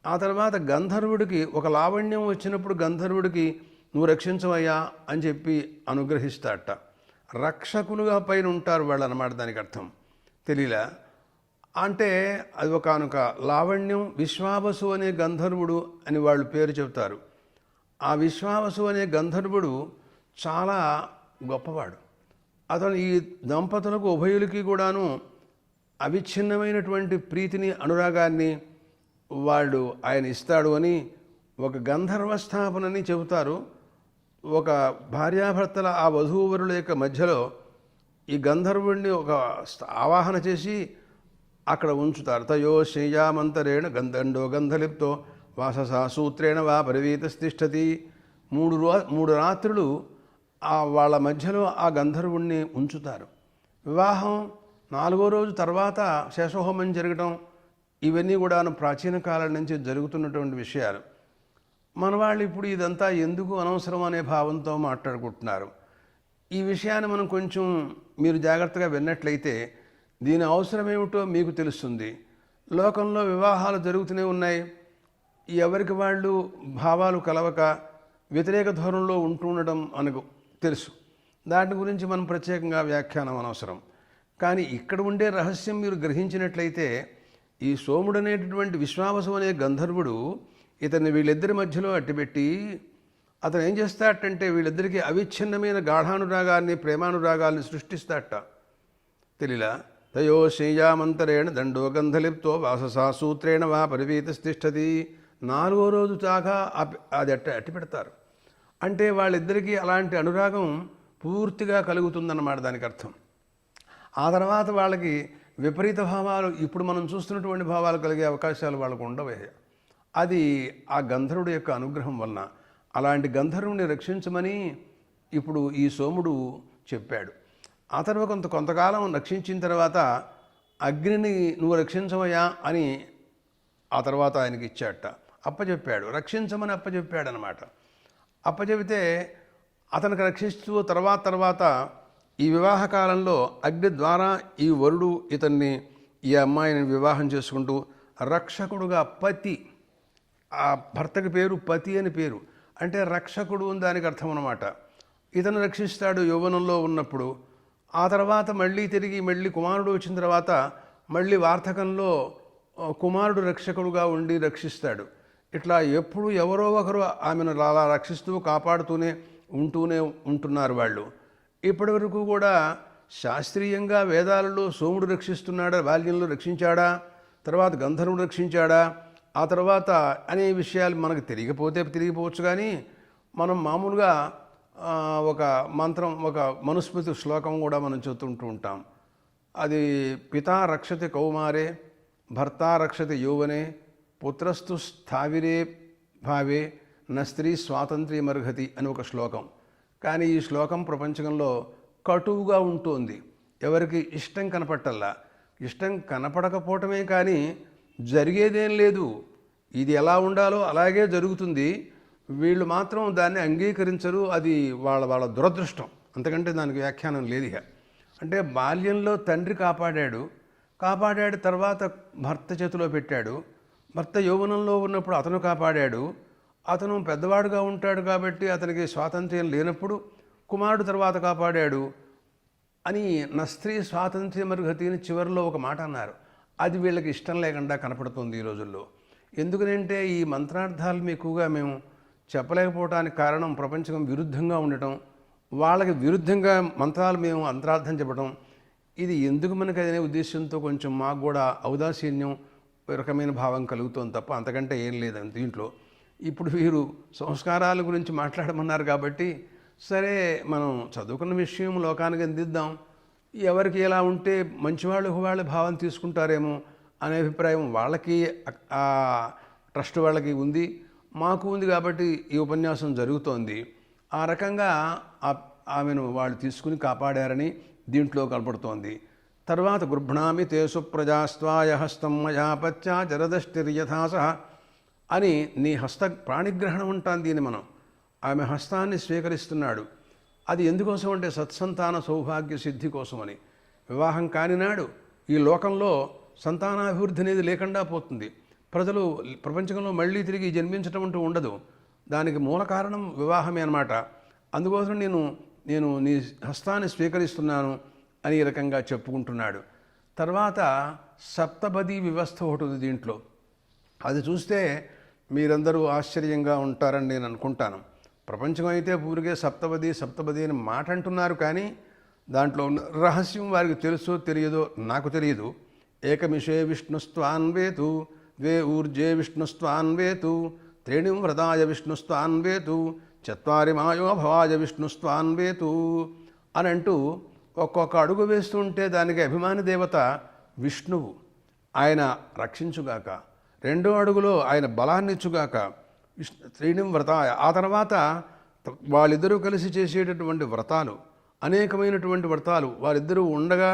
S1: ఆ తర్వాత గంధర్వుడికి ఒక లావణ్యం వచ్చినప్పుడు గంధర్వుడికి నువ్వు రక్షించవయ్యా అని చెప్పి అనుగ్రహిస్తాడట. రక్షకులుగా పైన ఉంటారు వాళ్ళు అన్నమాట. దానికి అర్థం తెలియలా. అంటే అది ఒకనొక లావణ్యం. విశ్వావసు అనే గంధర్వుడు అని వాళ్ళు పేరు చెబుతారు. ఆ విశ్వావసు అనే గంధర్వుడు చాలా గొప్పవాడు. అతను ఈ దంపతులకు ఉభయులకి కూడాను అవిచ్ఛిన్నమైనటువంటి ప్రీతిని, అనురాగాన్ని వాళ్ళు ఆయన ఇస్తాడు అని ఒక గంధర్వ స్థాపనని చెబుతారు. ఒక భార్యాభర్తల ఆ వధూవరుల యొక్క మధ్యలో ఈ గంధర్వుడిని ఒక ఆవాహన చేసి అక్కడ ఉంచుతారు. తయో శ్రేయామంతరేణ గంధండో గంధలిప్తో వాససా సూత్రేణ వా పరివీతస్తిష్టతి. మూడు రాత్రులు వాళ్ళ మధ్యలో ఆ గంధర్వుణ్ణి ఉంచుతారు. వివాహం 4వ రోజు తర్వాత శేషహోమం జరగటం, ఇవన్నీ కూడా ప్రాచీన కాలం నుంచి జరుగుతున్నటువంటి విషయాలు. మన వాళ్ళు ఇప్పుడు ఇదంతా ఎందుకు అనవసరం అనే భావంతో మాట్లాడుకుంటున్నారు. ఈ విషయాన్ని మనం కొంచెం మీరు జాగ్రత్తగా విన్నట్లయితే దీని అవసరం ఏమిటో మీకు తెలుస్తుంది. లోకంలో వివాహాలు జరుగుతూనే ఉన్నాయి. ఎవరికి వాళ్ళు భావాలు కలవక వ్యతిరేక ధోరణిలో ఉంటుండడం మనకు తెలుసు. దాని గురించి మనం ప్రత్యేకంగా వ్యాఖ్యానం అనవసరం. కానీ ఇక్కడ ఉండే రహస్యం మీరు గ్రహించినట్లయితే ఈ సోముడు అనేటటువంటి విశ్వావసు అనే గంధర్వుడు ఇతన్ని వీళ్ళిద్దరి మధ్యలో అట్టిపెట్టి అతను ఏం చేస్తాడంటే వీళ్ళిద్దరికీ అవిచ్ఛిన్నమైన గాఢానురాగాన్ని, ప్రేమానురాగాల్ని సృష్టిస్తాడట. తెలియలా. తయో శ్రేయామంతరేణ దండో గంధలిప్తో వాససా సూత్రేణ వా పరివీతస్తిష్టతి. 4వ రోజు దాకా అది అట్టి పెడతారు. అంటే వాళ్ళిద్దరికీ అలాంటి అనురాగం పూర్తిగా కలుగుతుందన్నమాట దానికి అర్థం. ఆ తర్వాత వాళ్ళకి విపరీత భావాలు, ఇప్పుడు మనం చూస్తున్నటువంటి భావాలు కలిగే అవకాశాలు వాళ్ళకు ఉండవే. అది ఆ గంధర్వుడి యొక్క అనుగ్రహం వలన. అలాంటి గంధర్వుని రక్షించమని ఇప్పుడు ఈ సోముడు చెప్పాడు. ఆ తర్వాత కొంతకాలం రక్షించిన తర్వాత అగ్నిని నువ్వు రక్షించవయ్యా అని ఆ తర్వాత ఆయనకి ఇచ్చాడట. అప్పచెప్పాడు, రక్షించమని అప్పచెప్పాడనమాట. అప్పచెబితే అతనికి రక్షిస్తూ తర్వాత ఈ వివాహ కాలంలో అగ్ని ద్వారా ఈ వరుడు ఈ అమ్మాయిని వివాహం చేసుకుంటూ రక్షకుడుగా, పతి, ఆ భర్తకి పేరు పతి అని పేరు, అంటే రక్షకుడు అని దానికి అర్థం అన్నమాట. ఇతను రక్షిస్తాడు యౌవనంలో ఉన్నప్పుడు. ఆ తర్వాత మళ్ళీ కుమారుడు వచ్చిన తర్వాత మళ్ళీ వార్ధకంలో కుమారుడు రక్షకుడుగా ఉండి రక్షిస్తాడు. ఇట్లా ఎప్పుడు ఎవరో ఒకరు ఆమెను అలా రక్షిస్తూ కాపాడుతూనే ఉంటున్నారు వాళ్ళు. ఇప్పటి వరకు కూడా శాస్త్రీయంగా వేదాలలో సోముడు రక్షిస్తున్నాడా, బాల్యంలో రక్షించాడా, తర్వాత గంధర్వుడు రక్షించాడా ఆ తర్వాత అనే విషయాలు మనకు తెలియకపోవచ్చు, కానీ మనం మామూలుగా ఒక మంత్రం, ఒక మనుస్మృతి శ్లోకం కూడా మనం చదువుతుంటూ ఉంటాం. అది పితా రక్షతి కౌమారే, భర్త రక్షతి యౌవనే, పుత్రస్తు స్థావిరే భావే, న స్త్రీ స్వాతంత్ర్యమర్హతి అని ఒక శ్లోకం. కానీ ఈ శ్లోకం ప్రపంచంలో కటువుగా ఉంటుంది. ఎవరికి ఇష్టం కనపట్టల్లా. ఇష్టం కనపడకపోవటమే కానీ జరిగేదేం లేదు. ఇది ఎలా ఉండాలో అలాగే జరుగుతుంది. వీళ్ళు మాత్రం దాన్ని అంగీకరించరు. అది వాళ్ళ దురదృష్టం. అంతకంటే దానికి వ్యాఖ్యానం లేదు. అంటే బాల్యంలో తండ్రి కాపాడాడు, తర్వాత భర్త చేతిలో పెట్టాడు. భర్త యౌవనంలో ఉన్నప్పుడు అతను కాపాడాడు. అతను పెద్దవాడుగా ఉంటాడు కాబట్టి అతనికి స్వాతంత్ర్యం లేనప్పుడు కుమారుడు తర్వాత కాపాడాడు అని నా స్త్రీ స్వాతంత్ర్యమర్హతి అని చివరిలో ఒక మాట అన్నారు. అది వీళ్ళకి ఇష్టం లేకుండా కనపడుతుంది ఈ రోజుల్లో. ఎందుకనంటే ఈ మంత్రార్థాలు ఎక్కువగా మేము చెప్పలేకపోవడానికి కారణం ప్రపంచం విరుద్ధంగా ఉండటం, వాళ్ళకి విరుద్ధంగా మంత్రాలు మేము అంతరార్థం చెప్పడం. ఇది ఎందుకు మనకు అనే ఉద్దేశంతో కొంచెం మాకు కూడా ఔదాసీన్యం, రకమైన భావం కలుగుతుంది తప్ప అంతకంటే ఏం లేదండి దీంట్లో. ఇప్పుడు వీరు సంస్కారాల గురించి మాట్లాడమన్నారు కాబట్టి సరే, మనం చదువుకున్న విషయం లోకానికి అందిద్దాం. ఎవరికి ఎలా ఉంటే మంచివాళ్ళు వాళ్ళ భావం తీసుకుంటారేమో అనే అభిప్రాయం వాళ్ళకి, ఆ ట్రస్ట్ వాళ్ళకి ఉంది, మాకు ఉంది. కాబట్టి ఈ ఉపన్యాసం జరుగుతోంది. ఆ రకంగా ఆమెను వాళ్ళు తీసుకుని కాపాడారని దీంట్లో కనపడుతోంది. తర్వాత గృభ్ణామి తేసు ప్రజాస్వాయ హస్తం మయాపత్యా జరదష్టిర్యథాస అని నీ హస్త ప్రాణిగ్రహణం ఉంటాను దీన్ని మనం. ఆమె హస్తాన్ని స్వీకరిస్తున్నాడు. అది ఎందుకోసం అంటే సత్సంతాన సౌభాగ్య సిద్ధి కోసమని. వివాహం కానినాడు ఈ లోకంలో సంతానాభివృద్ధి అనేది లేకుండా పోతుంది. ప్రజలు ప్రపంచంలో మళ్ళీ తిరిగి జన్మించడం అంటూ ఉండదు. దానికి మూల కారణం వివాహమే అన్నమాట. అందుకోసం నేను నీ హస్తాన్ని స్వీకరిస్తున్నాను అని ఈ రకంగా చెప్పుకుంటున్నాడు. తర్వాత సప్తపది వ్యవస్థ ఒకటి ఉంది దీంట్లో. అది చూస్తే మీరందరూ ఆశ్చర్యంగా ఉంటారని నేను అనుకుంటాను. ప్రపంచం అయితే ఊరికే సప్తపది అని మాట అంటున్నారు, కానీ దాంట్లో ఉన్న రహస్యం వారికి తెలుసో తెలియదో నాకు తెలియదు. ఏకమిషే విష్ణుస్త్వాన్వేతు, ద్వే ఊర్జే విష్ణుస్త్వాన్వేతు, త్రీణిం వ్రతాయ విష్ణుస్త్వాన్వేతు, చత్వారి మాయో భవాయ విష్ణుస్త్వాన్వేతు అని అంటూ ఒక్కొక్క అడుగు వేస్తుంటే దానికి అభిమాని దేవత విష్ణువు, ఆయన రక్షించుగాక. రెండో అడుగులో ఆయన బలాన్నిచ్చుగాక. త్రీణిం వ్రతాయ. ఆ తర్వాత వాళ్ళిద్దరూ కలిసి చేసేటటువంటి వ్రతాలు, అనేకమైనటువంటి వ్రతాలు, వారిద్దరూ ఉండగా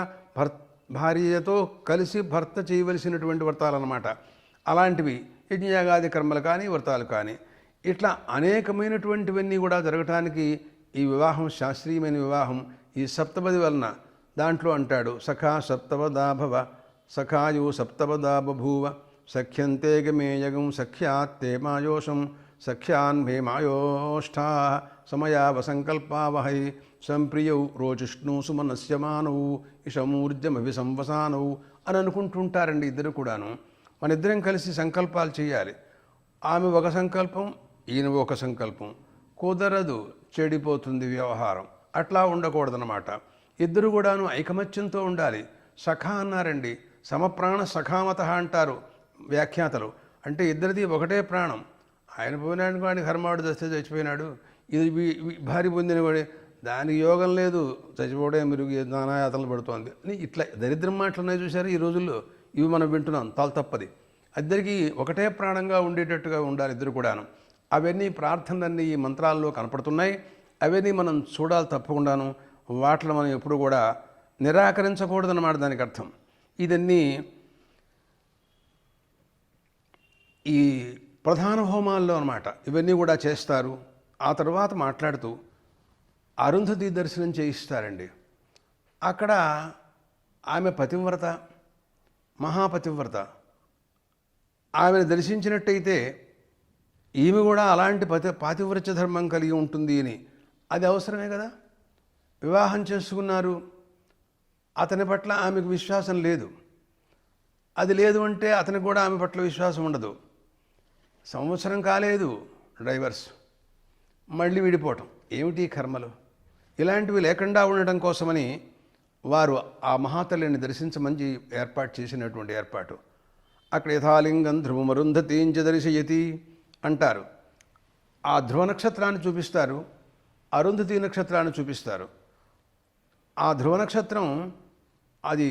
S1: భార్యతో కలిసి భర్త చేయవలసినటువంటి వ్రతాలు అన్నమాట. అలాంటివి యజ్ఞయాగాది కర్మలు కానీ వ్రతాలు కానీ ఇట్లా అనేకమైనటువంటివన్నీ కూడా జరగటానికి ఈ వివాహం శాస్త్రీయమైన వివాహం ఈ సప్తపది వలన. దాంట్లో అంటాడు సఖా సప్తపదా భవ, సఖాయు సప్తపదా బభూవ, సఖ్యంతే గమేయగం సఖ్యాత్తే మాయోషం, సఖ్యాన్మే మాయోష్ఠా సమయావసంకల్పావహై, సంప్రియౌ రోజిష్ణు సుమనస్యమానౌ ఇషమూర్జమభిసంవసానౌ అని అనుకుంటుంటారండి ఇద్దరు కూడాను. మన ఇద్దరం కలిసి సంకల్పాలు చేయాలి. ఆమె ఒక సంకల్పం, ఈయన ఒక సంకల్పం. కుదరదు, చెడిపోతుంది వ్యవహారం. అట్లా ఉండకూడదన్నమాట. ఇద్దరు కూడాను ఐకమత్యంతో ఉండాలి. సఖా అన్నారండి. సమప్రాణ సఖామత అంటారు వ్యాఖ్యాతలు. అంటే ఇద్దరిది ఒకటే ప్రాణం. ఆయన పోయినాడు కానీ హర్మాడు దస్తే చచ్చిపోయినాడు, ఇది భార్య పొందిన కూడా దానికి యోగం లేదు, చచ్చిపోవడం మెరుగు నానాయాతలు పడుతోంది అని ఇట్లా దరిద్రం మాటలు ఉన్నాయి చూసారు ఈ రోజుల్లో. ఇవి మనం వింటున్నాం, తప్పది. ఇద్దరికి ఒకటే ప్రాణంగా ఉండేటట్టుగా ఉండాలి ఇద్దరు కూడాను. అవన్నీ ప్రార్థనలన్నీ ఈ మంత్రాల్లో కనపడుతున్నాయి. అవన్నీ మనం చూడాలి తప్పకుండాను. వాటిలో మనం ఎప్పుడు కూడా నిరాకరించకూడదన్నమాట దానికి అర్థం. ఇదన్నీ ఈ ప్రధాన హోమాల్లో అన్నమాట. ఇవన్నీ కూడా చేస్తారు. ఆ తర్వాత మాట్లాడుతూ అరుంధతి దర్శనం చేయిస్తారండి. అక్కడ ఆమె పతివ్రత, మహాపతివ్రత. ఆమెను దర్శించినట్టయితే ఈమె కూడా అలాంటి పాతివ్రత్య ధర్మం కలిగి ఉంటుంది అని. అది అవసరమే కదా. వివాహం చేసుకున్నారు, అతని పట్ల ఆమెకు విశ్వాసం లేదు. అది లేదు అంటే అతనికి కూడా ఆమె పట్ల విశ్వాసం ఉండదు. సంవత్సరం కాలేదు డైవర్స్, మళ్ళీ విడిపోవటం. ఏమిటి కర్మలు? ఇలాంటివి లేకుండా ఉండటం కోసమని వారు ఆ మహాతల్లిని దర్శించమని ఏర్పాటు చేసినటువంటి ఏర్పాటు. అక్కడ యథాలింగం ధ్రువమరుంధతీంచ దర్శయతి అంటారు. ఆ ధ్రువ నక్షత్రాన్ని చూపిస్తారు, అరుంధతి నక్షత్రాన్ని చూపిస్తారు. ఆ ధ్రువ నక్షత్రం అది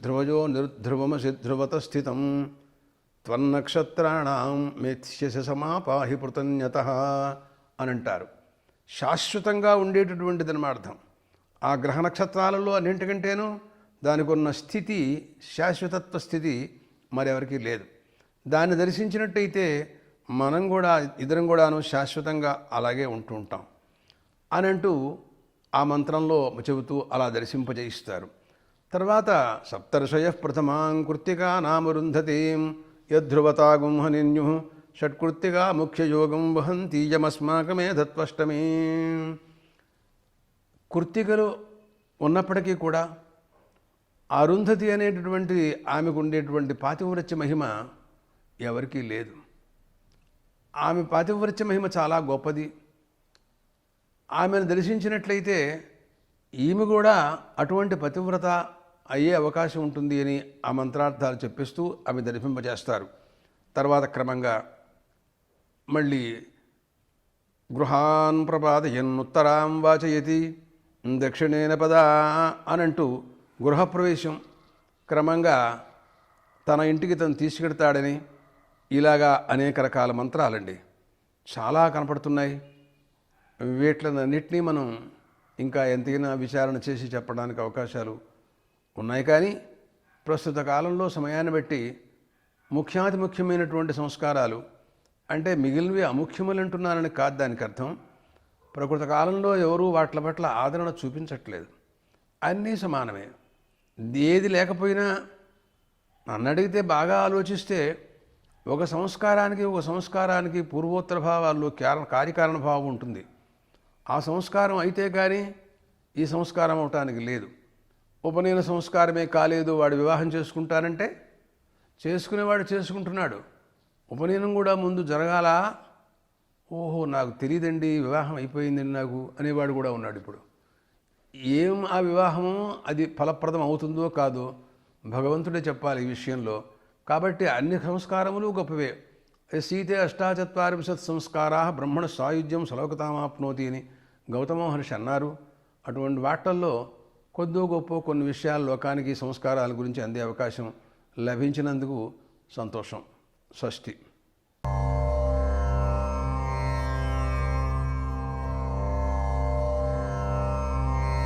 S1: ధ్రువజో నిర్ధ్రువమసి ధ్రువత స్థితం త్వన్నక్షత్రాణం మేత్స్యస సమాపాహి పృతన్యత అని అంటారు. శాశ్వతంగా ఉండేటటువంటిది అర్థం. ఆ గ్రహ నక్షత్రాలలో అన్నింటికంటేనూ దానికి ఉన్న స్థితి, శాశ్వతత్వ స్థితి మరెవరికీ లేదు. దాన్ని దర్శించినట్టయితే మనం కూడా ఇద్దరం కూడాను శాశ్వతంగా అలాగే ఉంటూ ఉంటాం అని అంటూ ఆ మంత్రంలో చెబుతూ అలా దర్శింపజేయిస్తారు. తర్వాత సప్తర్షయ ప్రథమాం కృత్తికా నామరుంధతీం యద్ధ్రువతా గుంహనిన్యు షట్కృత్తిగా ముఖ్యయోగం వహంతీయమస్మాకమే దత్వష్టమి. కృత్తికలు ఉన్నప్పటికీ కూడా అరుంధతి అనేటటువంటి ఆమెకు ఉండేటువంటి పాతివ్రత్య మహిమ ఎవరికీ లేదు. ఆమె పాతివ్రత్య మహిమ చాలా గొప్పది. ఆమెను దర్శించినట్లయితే ఈమె కూడా అటువంటి పతివ్రత అయ్యే అవకాశం ఉంటుంది అని ఆ మంత్రార్థాలు చెప్పిస్తూ ఆమె దర్శింపజేస్తారు. తర్వాత క్రమంగా మళ్ళీ గృహాన్ ప్రపాదయన్నుత్తరాం వాచయతి దక్షిణేన పదా అనంటూ గృహప్రవేశం క్రమంగా తన ఇంటికి తను తీసుకెడతాడని ఇలాగా అనేక రకాల మంత్రాలండి చాలా కనపడుతున్నాయి. వీటిలన్నింటినీ మనం ఇంకా ఎంతైనా విచారణ చేసి చెప్పడానికి అవకాశాలు ఉన్నాయి. కానీ ప్రస్తుత కాలంలో సమయాన్ని బట్టి ముఖ్యాతి ముఖ్యమైనటువంటి సంస్కారాలు అంటే మిగిలినవి అముఖ్యములు అంటున్నారని కాదు దానికి అర్థం. ప్రకృత కాలంలో ఎవరూ వాటి పట్ల ఆదరణ చూపించట్లేదు. అన్నీ సమానమే. ఏది లేకపోయినా నన్ను అడిగితే బాగా ఆలోచిస్తే ఒక సంస్కారానికి పూర్వోత్తర భావాల్లో కార్యకారణ భావం ఉంటుంది. ఆ సంస్కారం అయితే కానీ ఈ సంస్కారం అవటానికి లేదు. ఉపనయన సంస్కారమే కాలేదు, వాడు వివాహం చేసుకుంటానంటే చేసుకునేవాడు చేసుకుంటున్నాడు. ఉపనయనం కూడా ముందు జరగాల, ఓహో నాకు తెలియదండి వివాహం అయిపోయిందండి నాకు అనేవాడు కూడా ఉన్నాడు. ఇప్పుడు ఏం ఆ వివాహమో అది ఫలప్రదం అవుతుందో కాదో భగవంతుడే చెప్పాలి ఈ విషయంలో. కాబట్టి అన్ని సంస్కారములు గొప్పవే. సీతే అష్టాచత్వారింశత్ సంస్కారా బ్రహ్మణ సాయుధ్యం సలోకతామాప్నోతి అని గౌతమ మహర్షి అన్నారు. అటువంటి వాటల్లో కొద్దో గొప్ప కొన్ని విషయాలు లోకానికి సంస్కారాల గురించి అందే అవకాశం లభించినందుకు సంతోషం. స్వస్తి.